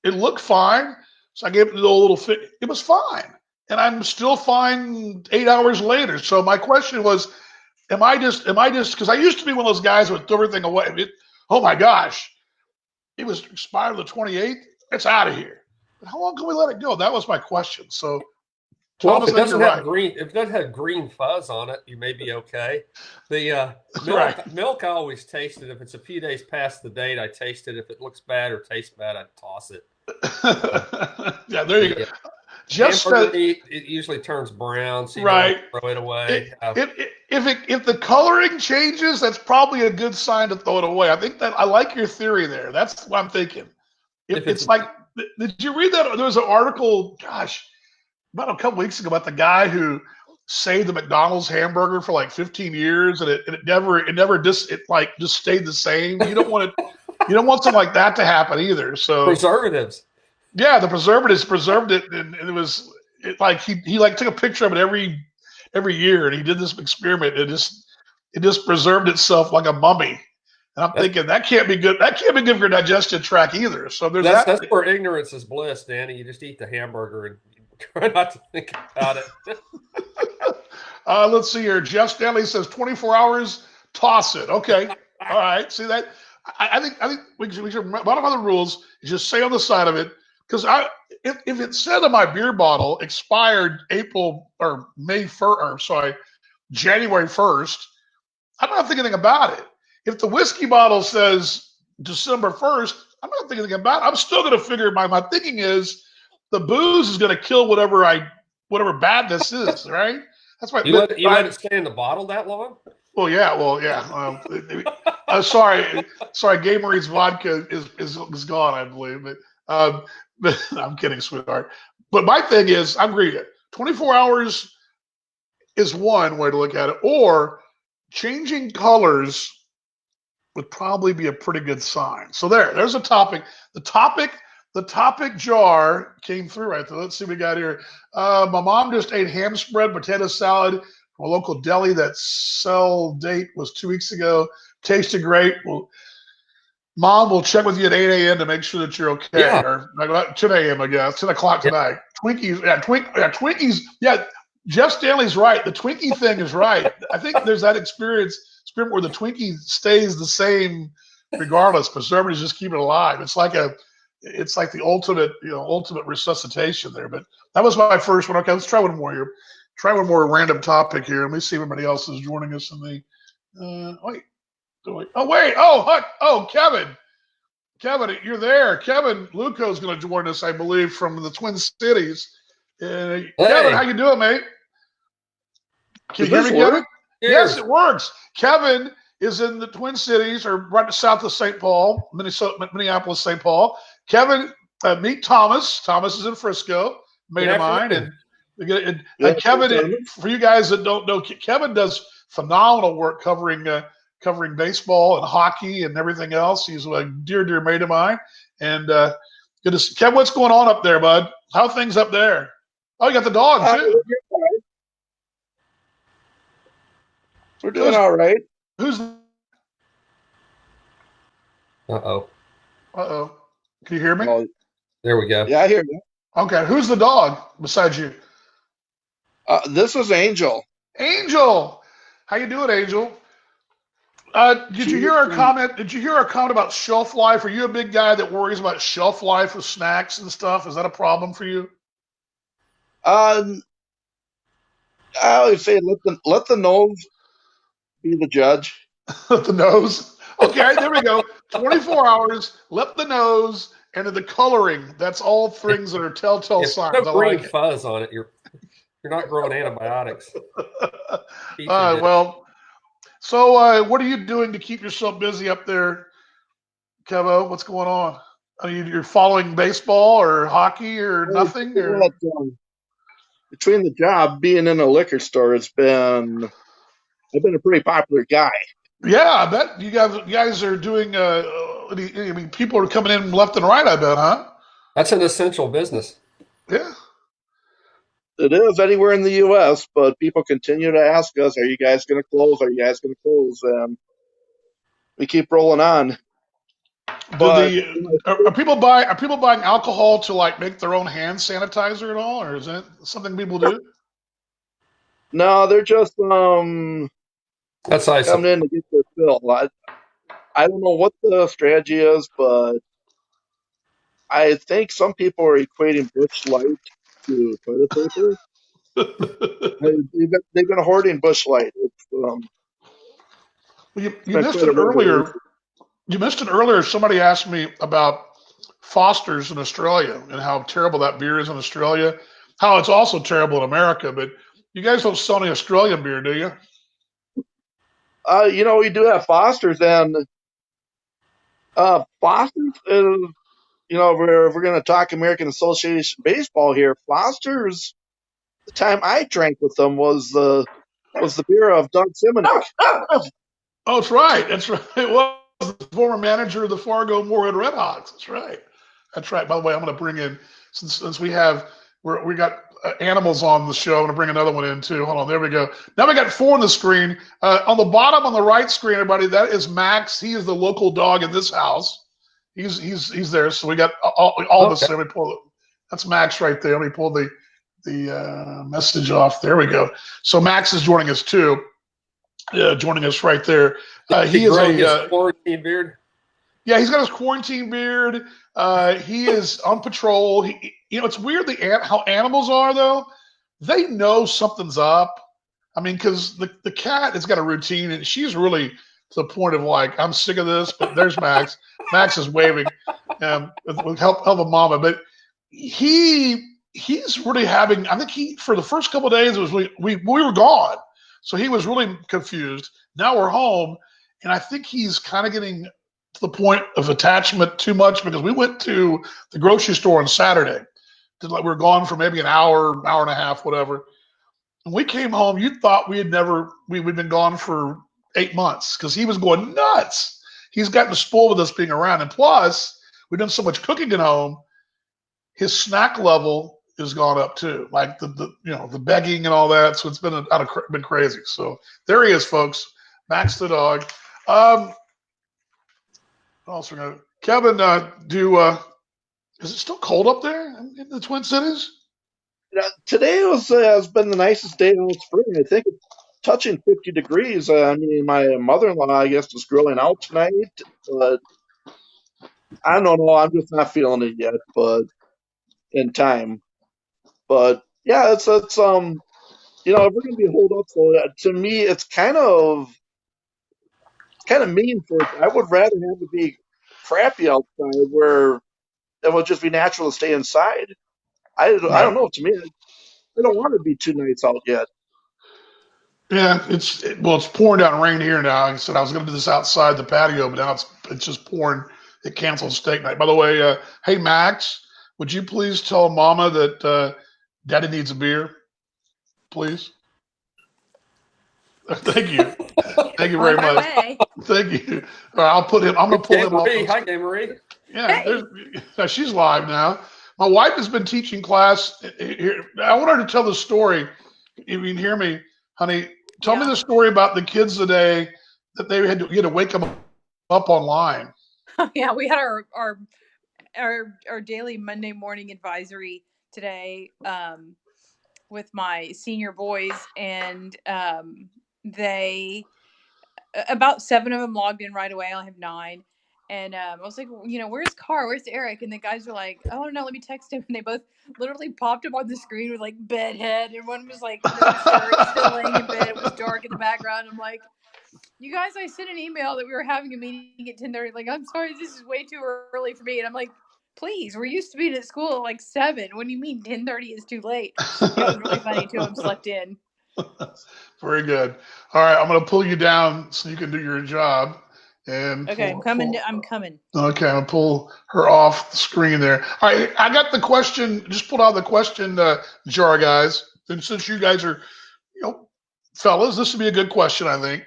looked fine. So I gave it a little fit. It was fine. And I'm still fine 8 hours later. So my question was, am I just, because I used to be one of those guys who would throw everything away. Oh my gosh, it was expired the 28th. It's out of here. But how long can we let it go? That was my question. So, well, if it doesn't have green fuzz on it, you may be okay. The milk I always taste it. If it's a few days past the date, I taste it. If it looks bad or tastes bad, I toss it. Yeah, there you go. Just it usually turns brown, so you don't throw it away. If the coloring changes, that's probably a good sign to throw it away. I think that I like your theory there. That's what I'm thinking. It's like, did you read that? There was an article, gosh, about a couple weeks ago about the guy who saved the McDonald's hamburger for like 15 years, and it never just stayed the same. You don't want something like that to happen either. So preservatives. Yeah, the preservatives preserved it, and it was like he took a picture of it every year, and he did this experiment. It just preserved itself like a mummy. And I'm thinking that can't be good. That can't be good for your digestive tract either. So that's where ignorance is bliss, Danny. You just eat the hamburger and try not to think about it. Let's see here. Jeff Stanley says 24 hours, toss it. Okay, all right. See that? I think we should. One of the rules is just say on the side of it, because if it said on my beer bottle expired April or May 1st, or sorry, January 1st, I'm not thinking anything about it. If the whiskey bottle says December 1st, I'm not thinking anything about it. I'm still going to figure my thinking is the booze is going to kill whatever bad this is, right? That's why you let it stay in the bottle that long. Well, yeah. Sorry. Gay Marie's vodka is gone, I believe. But I'm kidding, sweetheart. But my thing is, I'm greedy. 24 hours is one way to look at it, or changing colors would probably be a pretty good sign. So there's a topic. The topic jar came through right there. Let's see what we got here. My mom just ate ham spread, potato salad from a local deli. That sell date was 2 weeks ago. Tasted great. Well, Mom will check with you at 8 a.m. to make sure that you're okay. Yeah. Or like 10 a.m. I guess, 10 o'clock tonight. Twinkies, Twinkies. Yeah, Jeff Stanley's right. The Twinkie thing is right. I think there's that experiment where the Twinkie stays the same regardless. Preservatives just keep it alive. It's like the ultimate resuscitation there. But that was my first one. Okay, let's try one more here. Try one more random topic here. Let me see if everybody else is joining us in the. Wait. Kevin, you're there. Kevin Luco is going to join us, I believe, from the Twin Cities. Hey. Kevin, how you doing, mate? Can you hear me, Kevin? Yes, it works. Kevin is in the Twin Cities, or right south of St. Paul, Minneapolis, St. Paul. Kevin Meet Thomas. Thomas is in Frisco, mate Good of mine, afternoon. and Yeah, Kevin. For you guys that don't know, Kevin does phenomenal work covering baseball and hockey and everything else. He's a dear mate of mine. And good to see. Kevin, what's going on up there, bud? How are things up there? Oh, you got the dog too. we're doing all right. Who's? Uh-oh. Uh-oh. Can you hear me? Oh, There we go. yeah, I hear you. Okay. Who's the dog besides you? This is Angel. Angel. How you doing, Angel? Did you hear our comment? Did you hear our comment about shelf life? Are you a big guy that worries about shelf life of snacks and stuff? Is that a problem for you? I always say let the nose be the judge. The nose. Okay, there we go. 24 hours. Let the nose and then the coloring. That's all things that are telltale If signs. there's I no green like it. fuzz on it, you're not growing antibiotics. Well, so what are you doing to keep yourself busy up there, Kevo? What's going on? Are you're following baseball or hockey or nothing? Or Between the job being in a liquor store, I've been a pretty popular guy. yeah, I bet you guys are doing. I mean, people are coming in left and right. I bet, huh? That's an essential business. Yeah. It is anywhere in the U.S., but people continue to ask us, "Are you guys going to close? Are you guys going to close?" And we keep rolling on. But Are people buying alcohol to like make their own hand sanitizer at all, or is that something people do? no, they're just That's nice. coming in to get their fill. I don't know what the strategy is, but I think some people are equating Bush Light to toilet paper. They've been hoarding Bush Light. You It's been missed quite it a earlier. revelation. You missed it earlier. Somebody asked me about Foster's in Australia and how terrible that beer is in Australia. How it's also terrible in America, but you guys don't sell any Australian beer, do you? We do have Foster's, and Foster's is, we're going to talk American Association baseball here. Foster's, the time I drank with them was the beer of Doug Simonek. Oh, that's right. That's right. It was the former manager of the Fargo Moorhead Red Hawks. That's right. That's right. By the way, I'm going to bring in since we got animals on the show. I'm going to bring another one in too. Hold on. There we go. Now we got four on the screen. On the bottom, on the right screen, everybody, that is Max. He is the local dog in this house. He's there. So we got all of us. Okay. Let me pull it. That's Max right there. Let me pull the message off. There we go. So Max is joining us too. Joining us right there. He is growing his quarantine beard. yeah, he's got his quarantine beard. He is on patrol. It's weird how animals are though. They know something's up. I mean, because the cat has got a routine, and she's really to the point of like, I'm sick of this. But there's Max. Max is waving with help of mama. But he's really having. I think for the first couple of days it was we were gone, so he was really confused. Now we're home, and I think he's kind of getting to the point of attachment too much because we went to the grocery store on Saturday. We were gone for maybe an hour and a half, whatever. And we came home. You thought we'd been gone for 8 months because he was going nuts. He's gotten spoiled with us being around, and plus we've done so much cooking at home. His snack level has gone up too, like the begging and all that. So it's been crazy. So there he is, folks. Max the dog. Also, Kevin, is it still cold up there in the Twin Cities? Today has been the nicest day of spring. I think it's touching 50 degrees. I mean, my mother-in-law, I guess, is grilling out tonight, but I don't know. I'm just not feeling it yet, but in time. But yeah, if we're gonna be holed up, so to me, it's kind of meaningful. I would rather have it be crappy outside where it would just be natural to stay inside. I don't Right. know. To me, I don't want it to be too nice out yet. Yeah, it's pouring down rain here now. Like I said I was going to do this outside the patio, but now it's just pouring. It canceled steak night. By the way, hey Max, would you please tell Mama that Daddy needs a beer, please? Thank you. Thank you very On my much. way. Thank you. All right, I'll put him. I'm gonna pull Gay him off. Marie. Hi, Gay Marie. Yeah, Hey. now she's live now. My wife has been teaching class here. I want her to tell the story. If you can hear me, honey, tell me Yeah. the story about the kids today that they had to wake them up online. Yeah, we had our daily Monday morning advisory today with my senior boys, and they about 7 of them logged in right away. I only have 9. And I was like, where's Carr? Where's Eric? And the guys were like, oh, no, let me text him. And they both literally popped up on the screen with like bedhead. And one was like, no shirt, still laying in bed. It was dark in the background. I'm like, you guys, I sent an email that we were having a meeting at 10:30. Like, I'm sorry, this is way too early for me. And I'm like, please, we're used to being at school at like 7. What do you mean 10:30 is too late? It was really funny. 2 of them slept in. Very good. All right, I'm going to pull you down so you can do your job. And Okay, I'm coming. I'm coming. Okay, I'm going to pull her off the screen there. All right, I got the question. Just pulled out the question jar, guys. And since you guys are, fellas, this would be a good question, I think.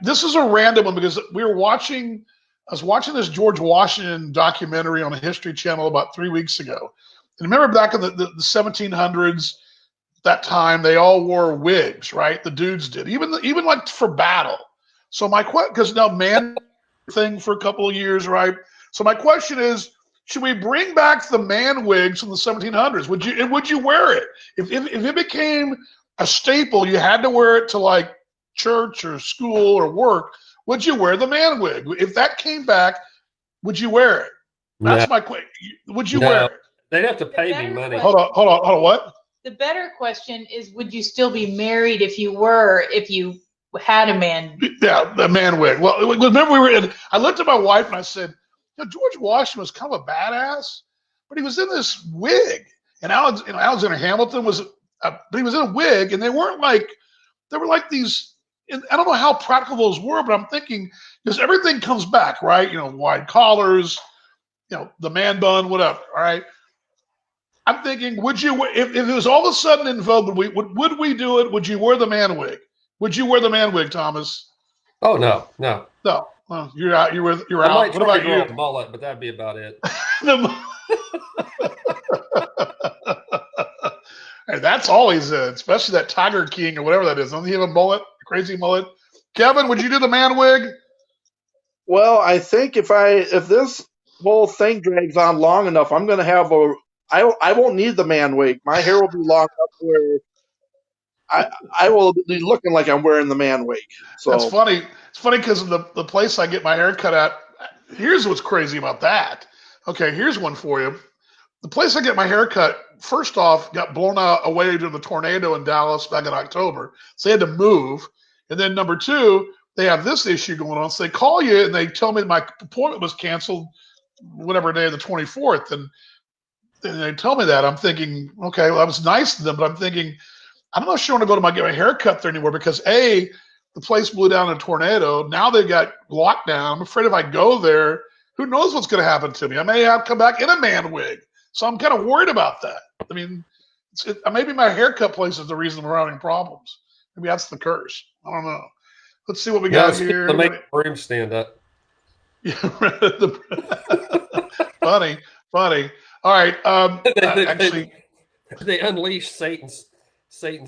This is a random one because I was watching this George Washington documentary on the History Channel about 3 weeks ago. And remember back in the 1700s, that time they all wore wigs, right? The dudes did, even like for battle. So my question, because now man thing for a couple of years, right? So my question is, should we bring back the man wigs from the 1700s? Would you wear it if it became a staple? You had to wear it to like church or school or work. Would you wear the man wig? If that came back, would you wear it? That's my question. Would you wear it? They'd have to pay me money. Hold on. What? The better question is, would you still be married if you had a man? Yeah, the man wig. Well, remember I looked at my wife and I said, George Washington was kind of a badass, but he was in this wig. And Alexander Hamilton but he was in a wig, and they were like these, and I don't know how practical those were, but I'm thinking, because everything comes back, right? Wide collars, the man bun, whatever, all right? I'm thinking, would you, if it was all of a sudden in vogue, would we do it? Would you wear the man wig? Would you wear the man wig, Thomas? Oh, no. No. Well, you're out. You're out. I might What about grow you? a mullet, but that'd be about it. Hey, that's always it, especially that Tiger King or whatever that is. Doesn't he have a mullet? A crazy mullet? Kevin, would you do the man wig? Well, I think if this whole thing drags on long enough, I'm going to have I won't need the man wig. My hair will be long enough where I will be looking like I'm wearing the man wig. So That's funny. It's funny because the place I get my hair cut at, here's what's crazy about that. Okay, here's one for you. The place I get my hair cut, first off, got blown away during the tornado in Dallas back in October. So they had to move. And then number 2, they have this issue going on. So they call you and they tell me my appointment was canceled, whatever day, the 24th. And they tell me that. I'm thinking, okay, well, that was nice to them, but I'm thinking, I'm not sure I want to get my hair cut there anymore because A, the place blew down in a tornado. Now they've got lockdown. I'm afraid if I go there, who knows what's going to happen to me? I may have to come back in a man wig. So I'm kind of worried about that. I mean, maybe my haircut place is the reason we're having problems. Maybe that's the curse. I don't know. Let's see what we got here. To make the broom stand up. Yeah, funny. All right. Actually, they unleashed Satan's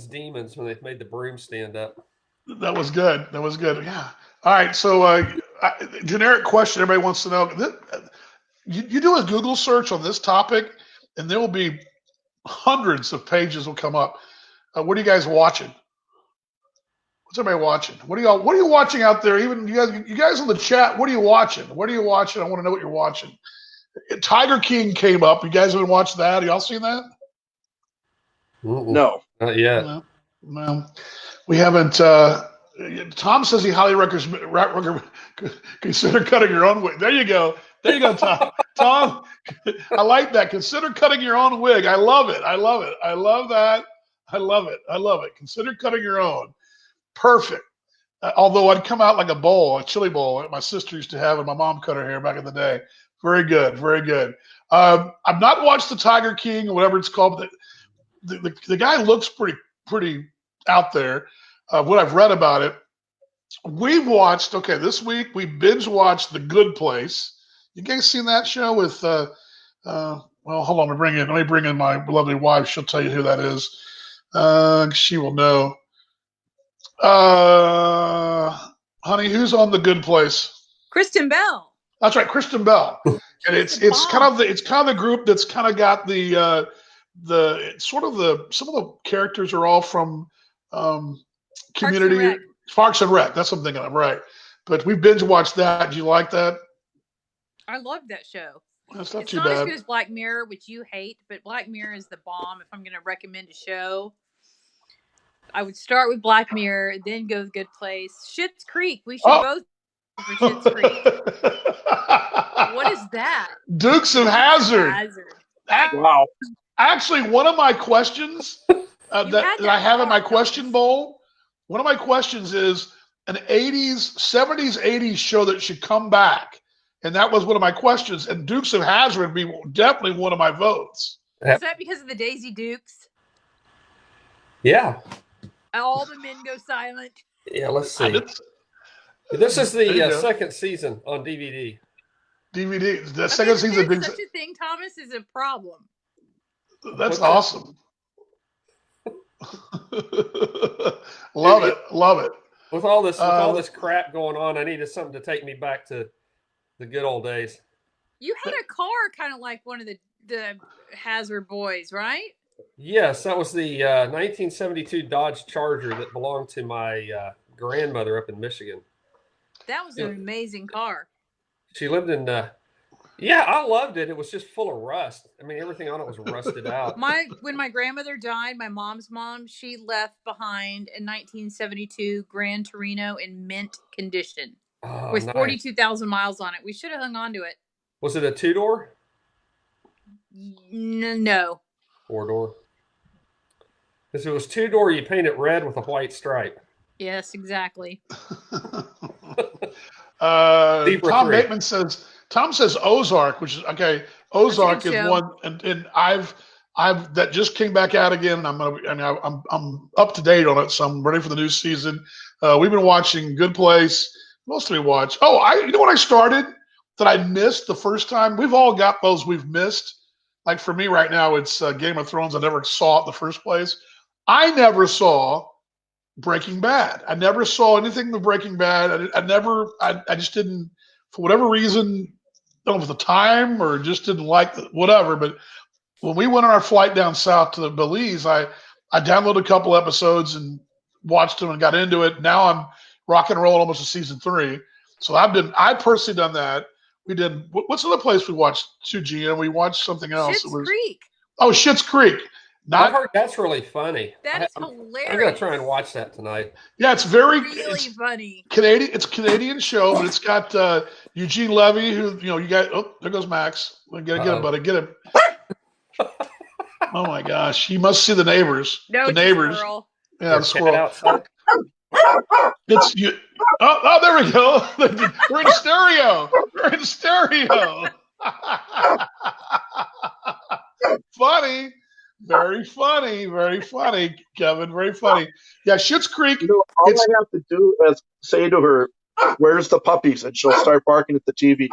demons when they made the broom stand up. That was good. Yeah. All right. So, generic question everybody wants to know. You do a Google search on this topic, and there will be hundreds of pages will come up. What are you guys watching? What's everybody watching? What are you watching out there? Even you guys in the chat, what are you watching? I want to know what you're watching. Tiger King came up. You guys haven't watched that? Y'all seen that? No. Not yet. No. We haven't. Tom says he highly recommends consider cutting your own wig. There you go, Tom. Tom, I like that. Consider cutting your own wig. I love it. I love that. I love it. Consider cutting your own. Perfect. Although I'd come out like a chili bowl. My sister used to have, and my mom cut her hair back in the day. Very good. Very good. I've not watched the Tiger King or whatever it's called. But the guy looks pretty out there. What I've read about it, we've watched. Okay, this week we binge watched The Good Place. You guys seen that show with? Well, hold on. Let me bring in my lovely wife. She'll tell you who that is. She will know. Honey, who's on The Good Place? Kristen Bell. That's right, Kristen Bell. And it's kind of the group that's kind of got the some of the characters are all from Community, Parks and Rec. That's what I'm thinking of, right? But we binge watched that. Do you like that? I love that show. That's not It's too not as bad. good as Black Mirror, which you hate, but Black Mirror is the bomb. If I'm going to recommend a show, I would start with Black Mirror, then go to The Good Place. Schitt's Creek. We should both go for Schitt's Creek. What is that? Dukes of Hazzard. Wow. Actually, one of my questions that I have in my question bowl, one of my questions is an 80s, 70s, 80s show that should come back. And that was one of my questions. And Dukes of Hazzard would be definitely one of my votes. Is that because of the Daisy Dukes? Yeah. All the men go silent. Yeah, let's see. This is the second season on DVD. DVD. The second season. Such a thing, Thomas, is a problem. That's awesome. Love it. With all this crap going on, I needed something to take me back to the good old days. You had a car kind of like one of the Hazard boys, right? Yes, that was the 1972 Dodge Charger that belonged to my grandmother up in Michigan. That was an amazing car. She lived in yeah, I loved it. It was just full of rust. I mean, everything on it was rusted out. When my grandmother died, my mom's mom, she left behind a 1972 Gran Torino in mint condition with nice. 42,000 miles on it. We should have hung on to it. Was it a 2-door? No. 4-door. If it was 2-door, you paint it red with a white stripe. Yes, exactly. Tom says Ozark, which is okay. Ozark is show. one, and I've that just came back out again. I'm up to date on it, so I'm ready for the new season. We've been watching Good Place. What else did we watch? You know what I started that I missed the first time? We've all got those we've missed. Like for me right now, it's Game of Thrones. I never saw it in the first place. I never saw Breaking Bad. I never saw anything with Breaking Bad. I just didn't, for whatever reason, I don't know if it was the time or just didn't like whatever. But when we went on our flight down south to the Belize, I downloaded a couple episodes and watched them and got into it. Now I'm rock and roll almost to season 3. So I personally done that. We did. What's the other place we watched? 2G, and we watched something else. Schitt's Creek. Oh, Schitt's Creek. I've heard that's really funny. That is hilarious. I'm gonna try and watch that tonight. Yeah, it's really funny. Canadian. It's a Canadian show, but it's got Eugene Levy, who you got. Oh, there goes Max. Get him, buddy. Get him. Oh my gosh, you must see the neighbors. No, the neighbors. Squirrel. Yeah, the squirrel. Outside. It's you. Oh, there we go. We're in stereo. Funny. Very funny, Kevin. Very funny. Yeah, Schitt's Creek. All I have to do is say to her, "Where's the puppies?" and she'll start barking at the TV.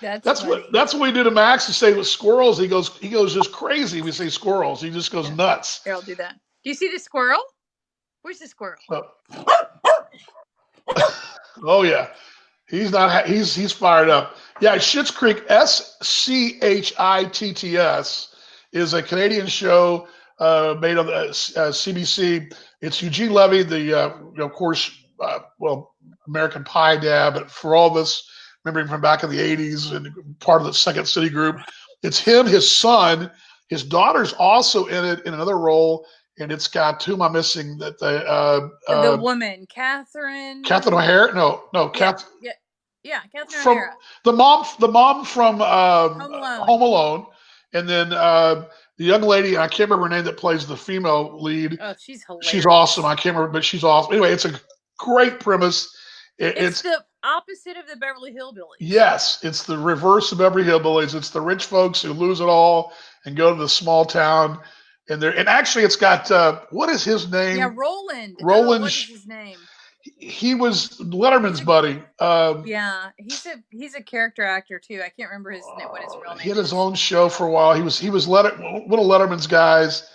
That's what we do to Max. To say with squirrels, he goes just crazy. We say squirrels, he just goes nuts. Here, I'll do that. Do you see the squirrel? Where's the squirrel? Oh yeah, he's fired up. Yeah, Schitt's Creek, SCHITTS, is a Canadian show made on the CBC. It's Eugene Levy, the of course, American Pie dad, but for all of us remembering from back in the 80s and part of the Second City group, it's him, his son, his daughter's also in it in another role. And it's got, who am I missing? That the woman, Catherine O'Hara. No, Catherine. Yeah, Catherine O'Hara. The mom from Home Alone, and then the young lady, I can't remember her name, that plays the female lead. Oh, she's hilarious. She's awesome. I can't remember, but she's awesome. Anyway, it's a great premise. It's opposite of the Beverly Hillbillies. Yes, it's the reverse of Beverly Hillbillies. It's the rich folks who lose it all and go to the small town. And actually, it's got what is his name? Yeah, Roland. Roland. What is his name? He was Letterman's buddy. Yeah, he's a character actor too. I can't remember his name. What his real name? He had his own show for a while. He was one of Letterman's guys.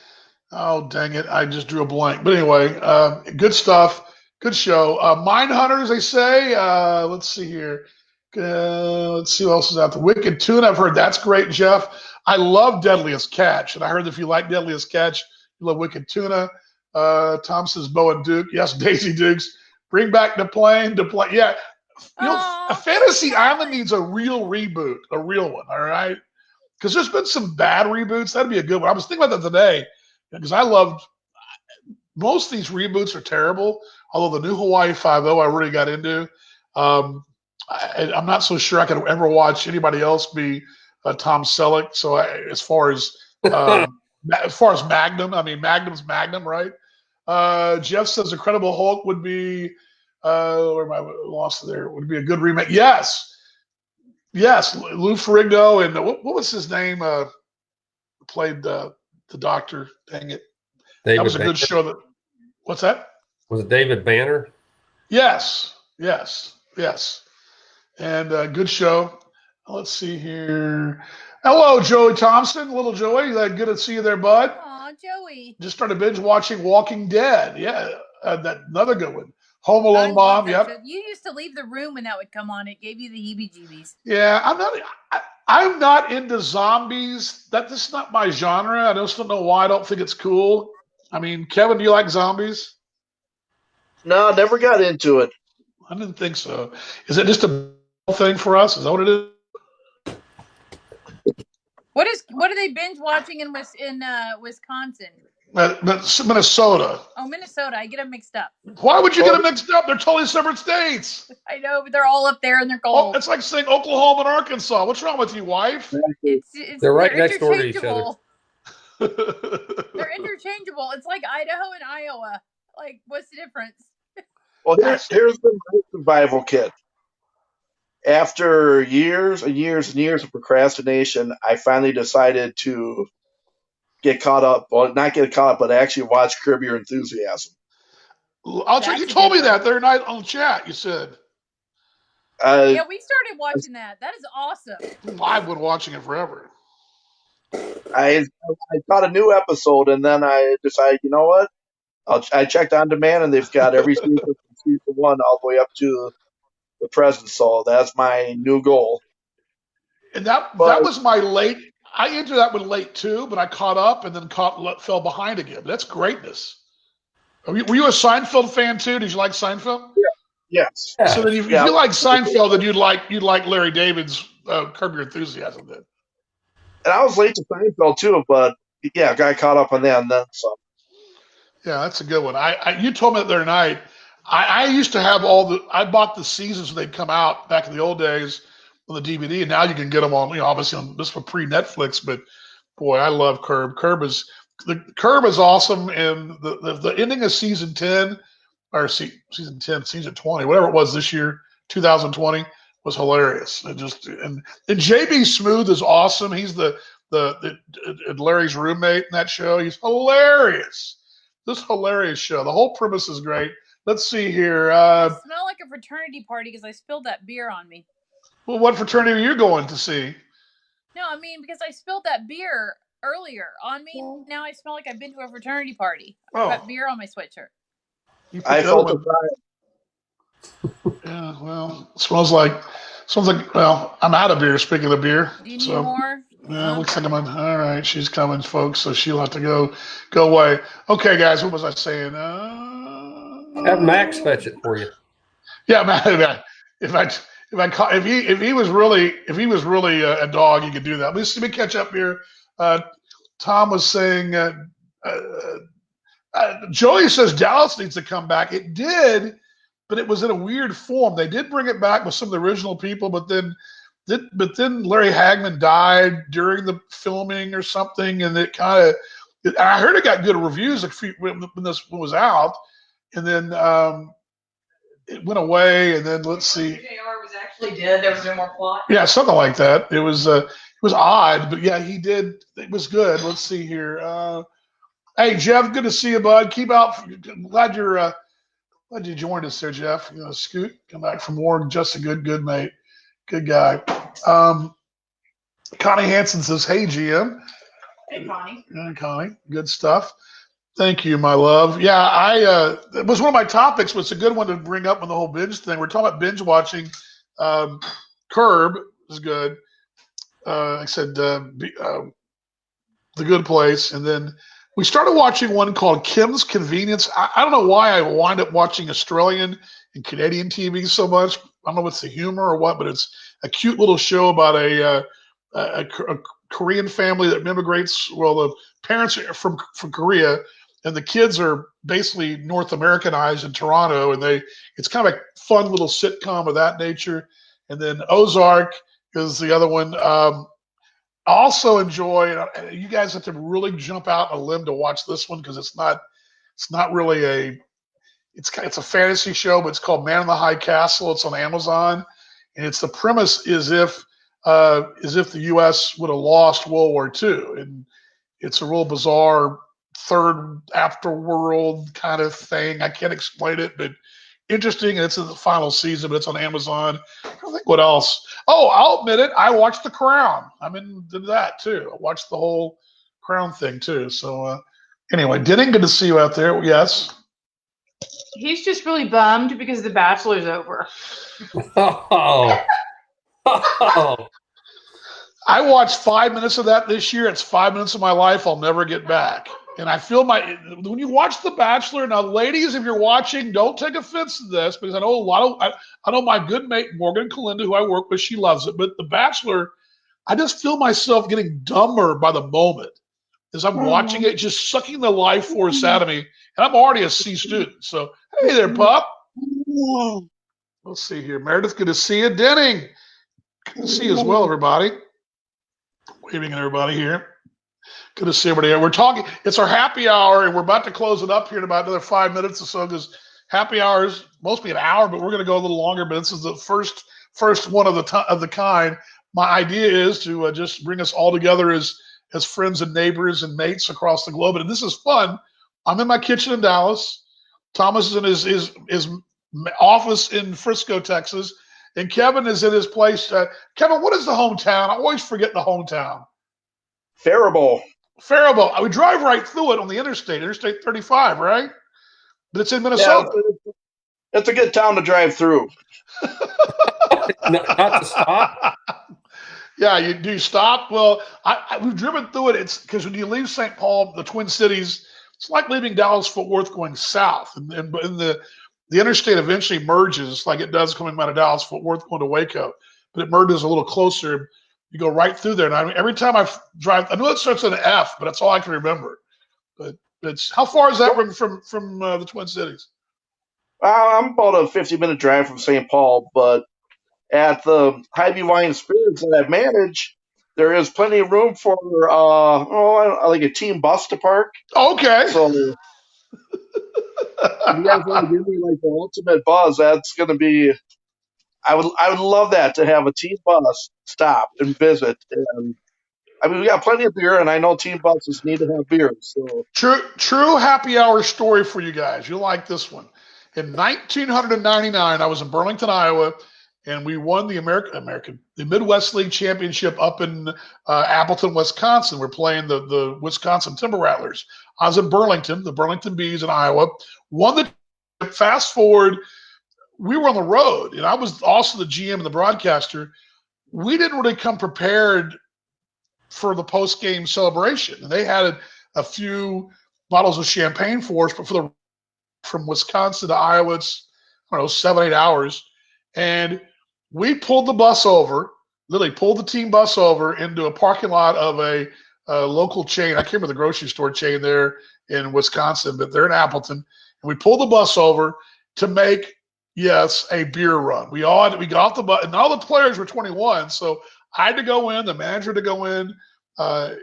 Oh dang it! I just drew a blank. But anyway, good stuff. Good show. Mindhunters, they say. Let's see here. Let's see what else is out there. Wicked Tuna. I've heard that's great, Jeff. I love Deadliest Catch, and I heard if you like Deadliest Catch, you love Wicked Tuna. Tom says Bo and Duke. Yes, Daisy Dukes. Bring back the plane to play. Yeah, a Fantasy Island needs a real reboot, a real one. All right, because there's been some bad reboots. That'd be a good one. I was thinking about that today because I loved most of these reboots are terrible. Although the new Hawaii Five-O I really got into. I'm not so sure I could ever watch anybody else be Tom Selleck. So as far as Magnum, I mean Magnum's Magnum, right? Jeff says Incredible Hulk would be where am I lost there? Would be a good remake. Yes, Lou Ferrigno and what was his name? Played the Doctor. Dang it, David that was a Banner. good show. What's that? Was it David Banner? Yes. And good show. Let's see here. Hello, Joey Thompson. Little Joey. Good to see you there, bud. Aw, Joey. Just started binge watching Walking Dead. Yeah, that another good one. Home I Alone love Mom. that Yep. show. You used to leave the room when that would come on. It gave you the heebie-jeebies. Yeah, I'm not into zombies. This is not my genre. I just don't know why. I don't think it's cool. I mean, Kevin, do you like zombies? No, never got into it. I didn't think so. Is it just a thing for us? Is that what it is? What are they binge watching in Wisconsin? Minnesota. Oh, Minnesota. I get them mixed up. Why would you get them mixed up? They're totally separate states. I know, but they're all up there and they're Oh, cold. it's like saying Oklahoma and Arkansas. What's wrong with you, wife? They're right next door to each other. They're interchangeable. It's like Idaho and Iowa. Like, what's the difference? Well, here's the survival kit. After years and years and years of procrastination, I finally decided to get caught up. Well, not get caught up, but actually watch Curb Your Enthusiasm. You told me that the other night on the chat. You said. Yeah, we started watching that. That is awesome. I've been watching it forever. I caught a new episode, and then I decided, you know what? I checked on demand, and they've got every season from season 1 all the way up to the present. So that's my new goal. And that was my late. I entered that one late too, but I caught up and then fell behind again. That's greatness. Were you a Seinfeld fan too? Did you like Seinfeld? Yes. So then, if you like Seinfeld, then you'd like Larry David's Curb Your Enthusiasm. Then. And I was late to Seinfeld too, but yeah, got caught up on that and then some. Yeah, that's a good one. You told me the other night. I used to have I bought the seasons when they'd come out back in the old days on the DVD, and now you can get them on. Obviously on this was pre-Netflix, but boy, I love Curb. Curb is awesome, and the ending of season 10 or season 10, season 20, whatever it was this year, 2020, was hilarious. And JB Smoove is awesome. He's the Larry's roommate in that show. He's hilarious. This hilarious show. The whole premise is great. Let's see here. I smell like a fraternity party because I spilled that beer on me. Well, what fraternity are you going to see? No, I mean because I spilled that beer earlier on me. Now I smell like I've been to a fraternity party. I've got beer on my sweatshirt. I felt the vibe. Yeah, well, smells like. Well, I'm out of beer. Speaking of beer, do you need more? Yeah, looks like I'm on. All right, she's coming, folks. So she'll have to go away. Okay, guys, what was I saying? Have Max fetch it for you. Yeah, man. If he was really a dog, he could do that. Let me catch up here. Tom was saying. Joey says Dallas needs to come back. It did, but it was in a weird form. They did bring it back with some of the original people, but then Larry Hagman died during the filming or something, and it kind of. I heard it got good reviews when this was out, and then it went away, and then let's see. JR was actually dead. There was no more plot. Yeah, something like that. It was odd, but yeah, he did. It was good. Let's see here. Hey, Jeff, good to see you, bud. Keep out. Glad you joined us there, Jeff. Scoot, come back from war. Just a good mate. Good guy. Connie Hansen says, "Hey, GM." Hey, Connie. Connie, good stuff. Thank you, my love. Yeah, it was one of my topics. Was a good one to bring up on the whole binge thing. We're talking about binge watching. Curb is good. I said The Good Place, and then we started watching one called Kim's Convenience. I don't know why I wind up watching Australian and Canadian TV so much. I don't know if it's the humor or what, but it's a cute little show about a Korean family that immigrates. Well, the parents are from Korea, and the kids are basically North Americanized in Toronto, and it's kind of a fun little sitcom of that nature. And then Ozark is the other one. I also enjoy. You guys have to really jump out on a limb to watch this one because it's not really it's a fantasy show, but it's called Man in the High Castle. It's on Amazon, and it's the premise is if the U.S. would have lost World War II, and it's a real bizarre third afterworld kind of thing. I can't explain it, but interesting. And it's in the final season, but it's on Amazon. I don't think what else. Oh, I'll admit it. I watched The Crown. I'm into that too. I watched the whole Crown thing too. So anyway, Denning, good to see you out there. Yes. He's just really bummed because The Bachelor's over. Oh. Oh. I watched 5 minutes of that this year. It's 5 minutes of my life I'll never get back. And I feel when you watch The Bachelor, now ladies, if you're watching, don't take offense to this because I know I know my good mate Morgan Kalinda, who I work with, she loves it. But The Bachelor, I just feel myself getting dumber by the moment as I'm watching it, just sucking the life force out of me. And I'm already a C student. So, hey there, pup. Let's see here. Meredith, good to see you. Denning, good to see you as well, everybody. Waving at everybody here. Good to see everybody here. We're talking, it's our happy hour, and we're about to close it up here in about another 5 minutes or so because happy hour is mostly an hour, but we're going to go a little longer. But this is the first one of the kind. My idea is to just bring us all together as friends and neighbors and mates across the globe. And this is fun. I'm in my kitchen in Dallas. Thomas is in his office in Frisco, Texas. And Kevin is in his place. Kevin, what is the hometown? I always forget the hometown. Faribault. Faribault. We drive right through it on the Interstate 35, right? But it's in Minnesota. Yeah, it's a good town to drive through. Not to stop. Yeah, you stop. Well, we've driven through it. It's because when you leave St. Paul, the Twin Cities, it's like leaving Dallas-Fort Worth going south. And the interstate eventually merges like it does coming out of Dallas-Fort Worth going to Waco. But it merges a little closer. You go right through there. And every time I drive, I know it starts with an F, but that's all I can remember. But it's how far is that from the Twin Cities? I'm about a 50-minute drive from St. Paul, but at the Hy-Vee Wine Spirits that I manage, there is plenty of room for like a team bus to park. Okay. So if you guys want to give me like the ultimate buzz, that's going to be. I would love that to have a team bus stop and visit. And I mean, we got plenty of beer, and I know team buses need to have beer. So true happy hour story for you guys. You'll like this one. In 1999, I was in Burlington, Iowa, and we won the Midwest League Championship up in Appleton, Wisconsin. We're playing the Wisconsin Timber Rattlers. I was in Burlington, the Burlington Bees in Iowa. Won the fast forward. We were on the road, and I was also the GM and the broadcaster. We didn't really come prepared for the post-game celebration. And they had a few bottles of champagne for us, but from Wisconsin to Iowa, it's, 7-8 hours. And we pulled the bus over, literally pulled the team bus over into a parking lot of a local chain. I can't remember the grocery store chain there in Wisconsin, but they're in Appleton. And we pulled the bus over to make, a beer run. We got off the bus, and all the players were 21, so I had to go in, the manager to go in, a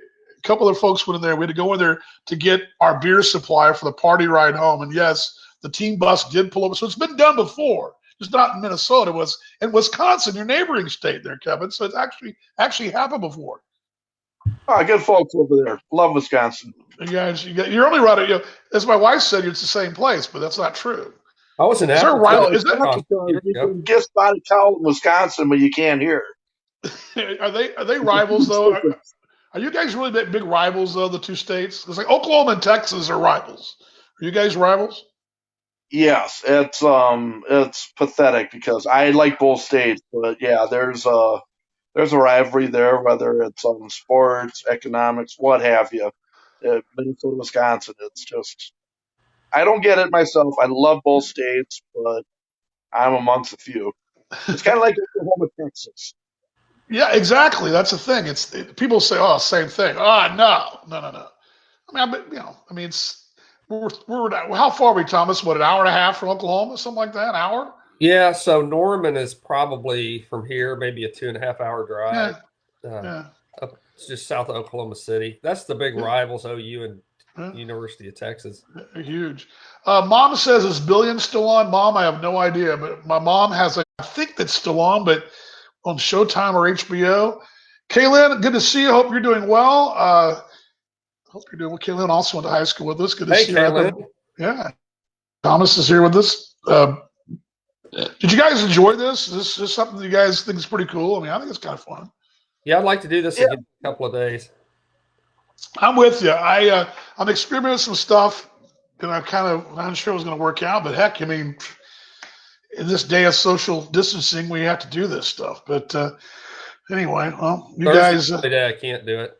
couple of folks went in there. We had to go in there to get our beer supply for the party ride home. And yes, the team bus did pull over. So it's been done before, just not in Minnesota. It was in Wisconsin, your neighboring state there, Kevin. So it's actually happened before. Oh, good folks over there. Love Wisconsin. You guys, you're only right. As my wife said, it's the same place, but that's not true. I was in Is there a Appleton. rival? No, Is it's that not because you can get spotted cow in Wisconsin, but you can't here. are they rivals though? Are you guys really big rivals though? The two states? It's like Oklahoma and Texas are rivals. Are you guys rivals? Yes, it's pathetic because I like both states, but yeah, there's a rivalry there, whether it's on sports, economics, what have you. Minnesota, Wisconsin, it's just I don't get it myself. I love both states, but I'm amongst a few. It's kind of like Oklahoma, Texas. Yeah, exactly. That's the thing. People say, "Oh, same thing." No. I mean, we're how far are we, Thomas? What, an hour and a half from Oklahoma, something like that? An hour? Yeah, so Norman is probably from here, maybe a 2.5 hour drive. Yeah. It's just south of Oklahoma City. That's the big rivals, OU and Yeah. University of Texas. Huge. Mom says, is Billion still on? Mom, I have no idea, but my mom has I think that's still on, but on Showtime or HBO. Kaylin, good to see you. Hope you're doing well. Hope you're doing well. Kaylin also went to high school with us. Good to see you. Kaylin. Yeah. Thomas is here with us. Did you guys enjoy this? Is this something that you guys think is pretty cool? I mean, I think it's kind of fun. Yeah, I'd like to do this again in a couple of days. I'm with you. I'm experimenting some stuff, and I'm not sure it was going to work out. But heck, I mean, in this day of social distancing, we have to do this stuff. But anyway, well, you Thursday's guys. the day I can't do it.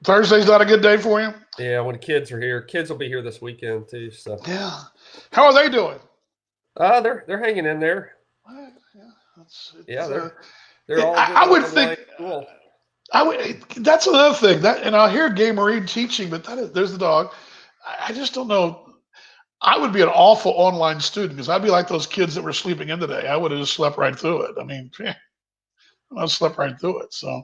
Thursday's not a good day for you. Yeah, when kids are here, kids will be here this weekend too. So Yeah. How are they doing? they're hanging in there. They're all. I would think. Cool. That's another thing and I hear Gay Marine teaching, but there's the dog. I just don't know. I would be an awful online student because I'd be like those kids that were sleeping in today. I would have just slept right through it. I mean, I slept right through it. So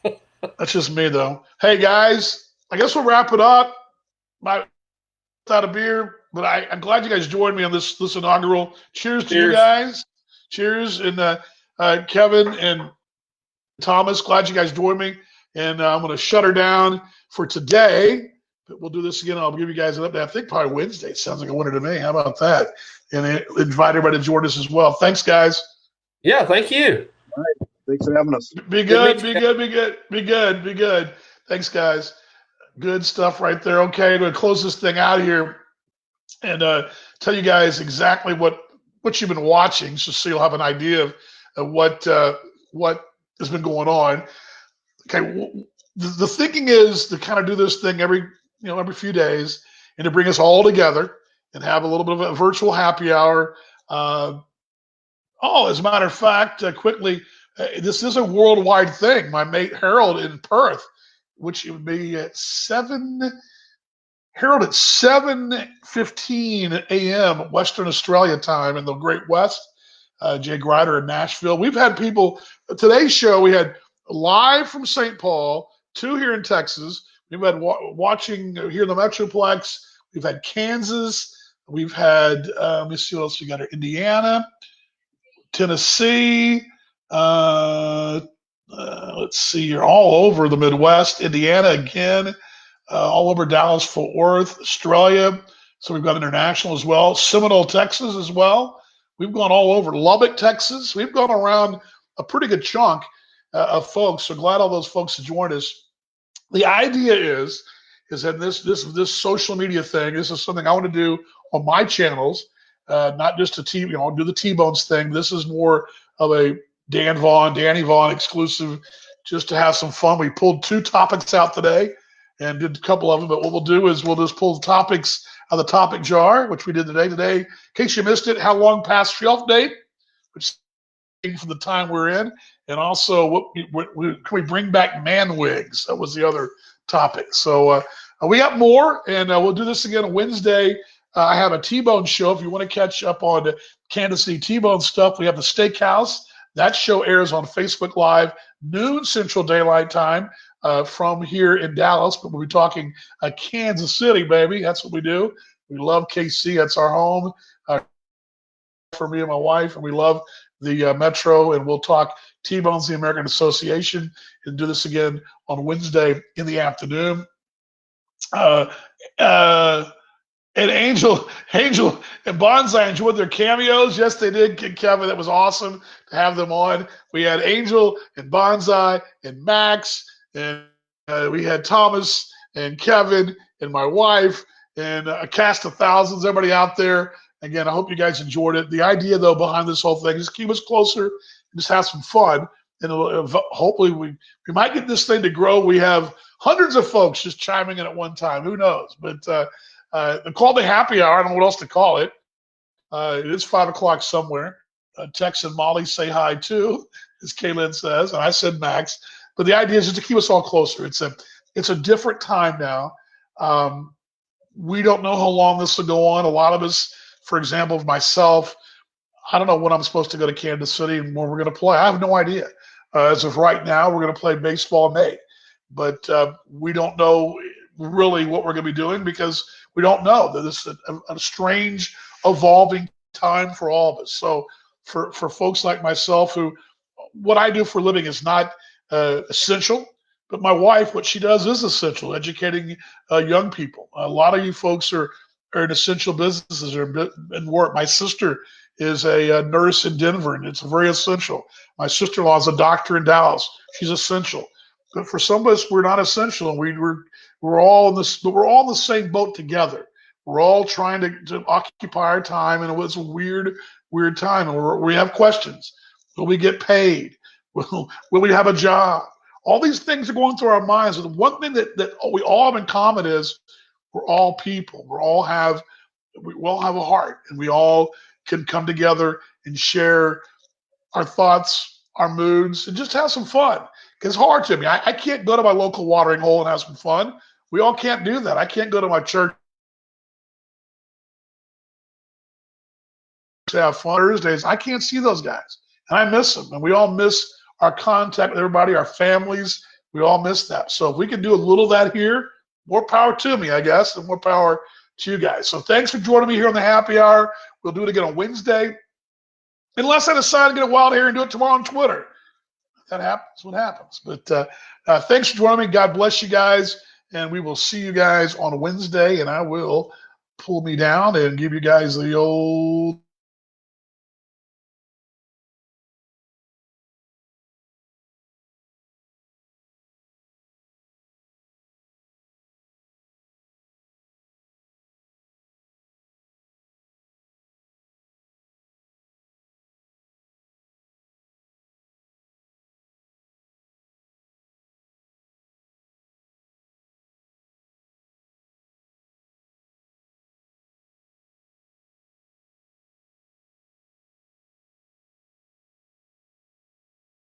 that's just me, though. Hey guys, I guess we'll wrap it up. Without a beer, but I'm glad you guys joined me on this inaugural. Cheers to you guys. Cheers, and Kevin and Thomas, glad you guys joined me. And I'm going to shut her down for today. But we'll do this again. I'll give you guys an update. I think probably Wednesday. Sounds like a winner to me. How about that? And invite everybody to join us as well. Thanks, guys. Yeah, thank you. All right. Thanks for having us. Be good. Be good. Thanks, guys. Good stuff right there. Okay, I'm going to close this thing out here and tell you guys exactly what you've been watching, just so you'll have an idea of what has been going on. Okay, the thinking is to kind of do this thing every few days and to bring us all together and have a little bit of a virtual happy hour. As a matter of fact, quickly, this is a worldwide thing. My mate Harold in Perth, which would be at 7:15 a.m. Western Australia time in the Great West. Jay Grider in Nashville. We've had people. Today's show we had live from St. Paul, 2 here in Texas. We've had watching here in the Metroplex. We've had Kansas. We've had let me see what else we got here. Indiana, Tennessee. Let's see here, all over the Midwest. Indiana again, all over Dallas, Fort Worth, Australia. So we've got international as well. Seminole, Texas as well. We've gone all over. Lubbock, Texas. We've gone around a pretty good chunk of folks. So glad all those folks have joined us. The idea is that this social media thing, this is something I want to do on my channels, not just do the T-Bones thing. This is more of a Danny Vaughn exclusive, just to have some fun. We pulled 2 topics out today and did a couple of them, but what we'll do is we'll just pull the topics out of the topic jar, which we did today. Today, in case you missed it, how long past shelf date, which is from the time we're in, and also can we bring back man wigs? That was the other topic. So we got more, and we'll do this again on Wednesday. I have a T-Bone show. If you want to catch up on Kansas City T-Bone stuff, we have the Steakhouse. That show airs on Facebook Live, noon Central Daylight Time from here in Dallas. But we'll be talking Kansas City, baby. That's what we do. We love KC. That's our home for me and my wife, and we love the Metro. And we'll talk T-Bones, the American Association, and do this again on Wednesday in the afternoon. Uh, uh, and Angel and Bonsai enjoyed their cameos. Yes, they did, Kevin. That was awesome to have them on. We had Angel and Bonsai and Max, and we had Thomas and Kevin and my wife and a cast of thousands, everybody out there. Again, I hope you guys enjoyed it. The idea, though, behind this whole thing is keep us closer and just have some fun. And hopefully we might get this thing to grow. We have hundreds of folks just chiming in at one time. Who knows? But they called the happy hour. I don't know what else to call it. It is 5 o'clock somewhere. Tex and Molly say hi too, as Kaylin says, and I said Max. But the idea is just to keep us all closer. It's a different time now. We don't know how long this will go on. A lot of us, for example, myself, I don't know when I'm supposed to go to Kansas City and when we're going to play. I have no idea. As of right now, we're going to play baseball in May, but we don't know really what we're going to be doing because we don't know. That this is a strange, evolving time for all of us. So for folks like myself, who what I do for a living is not essential, but my wife, what she does is essential, educating young people. A lot of you folks are in essential businesses or in work. My sister is a nurse in Denver, and it's very essential. My sister-in-law is a doctor in Dallas. She's essential. But for some of us, we're not essential, and we're all in this. But we're all in the same boat together. We're all trying to occupy our time, and it was a weird time. And we have questions. Will we get paid? Will we have a job? All these things are going through our minds. And the one thing that we all have in common is we're all people. We all have a heart, and we all can come together and share our thoughts, our moods, and just have some fun. It's hard to me. I can't go to my local watering hole and have some fun. We all can't do that. I can't go to my church to have fun Thursdays. I can't see those guys, and I miss them. And we all miss our contact with everybody, our families. We all miss that. So if we can do a little of that here, more power to me, I guess, and more power to you guys. So thanks for joining me here on the happy hour. We'll do it again on Wednesday. Unless I decide to get a wild hair and do it tomorrow on Twitter. If that happens, what happens. But thanks for joining me. God bless you guys. And we will see you guys on Wednesday. And I will pull me down and give you guys the old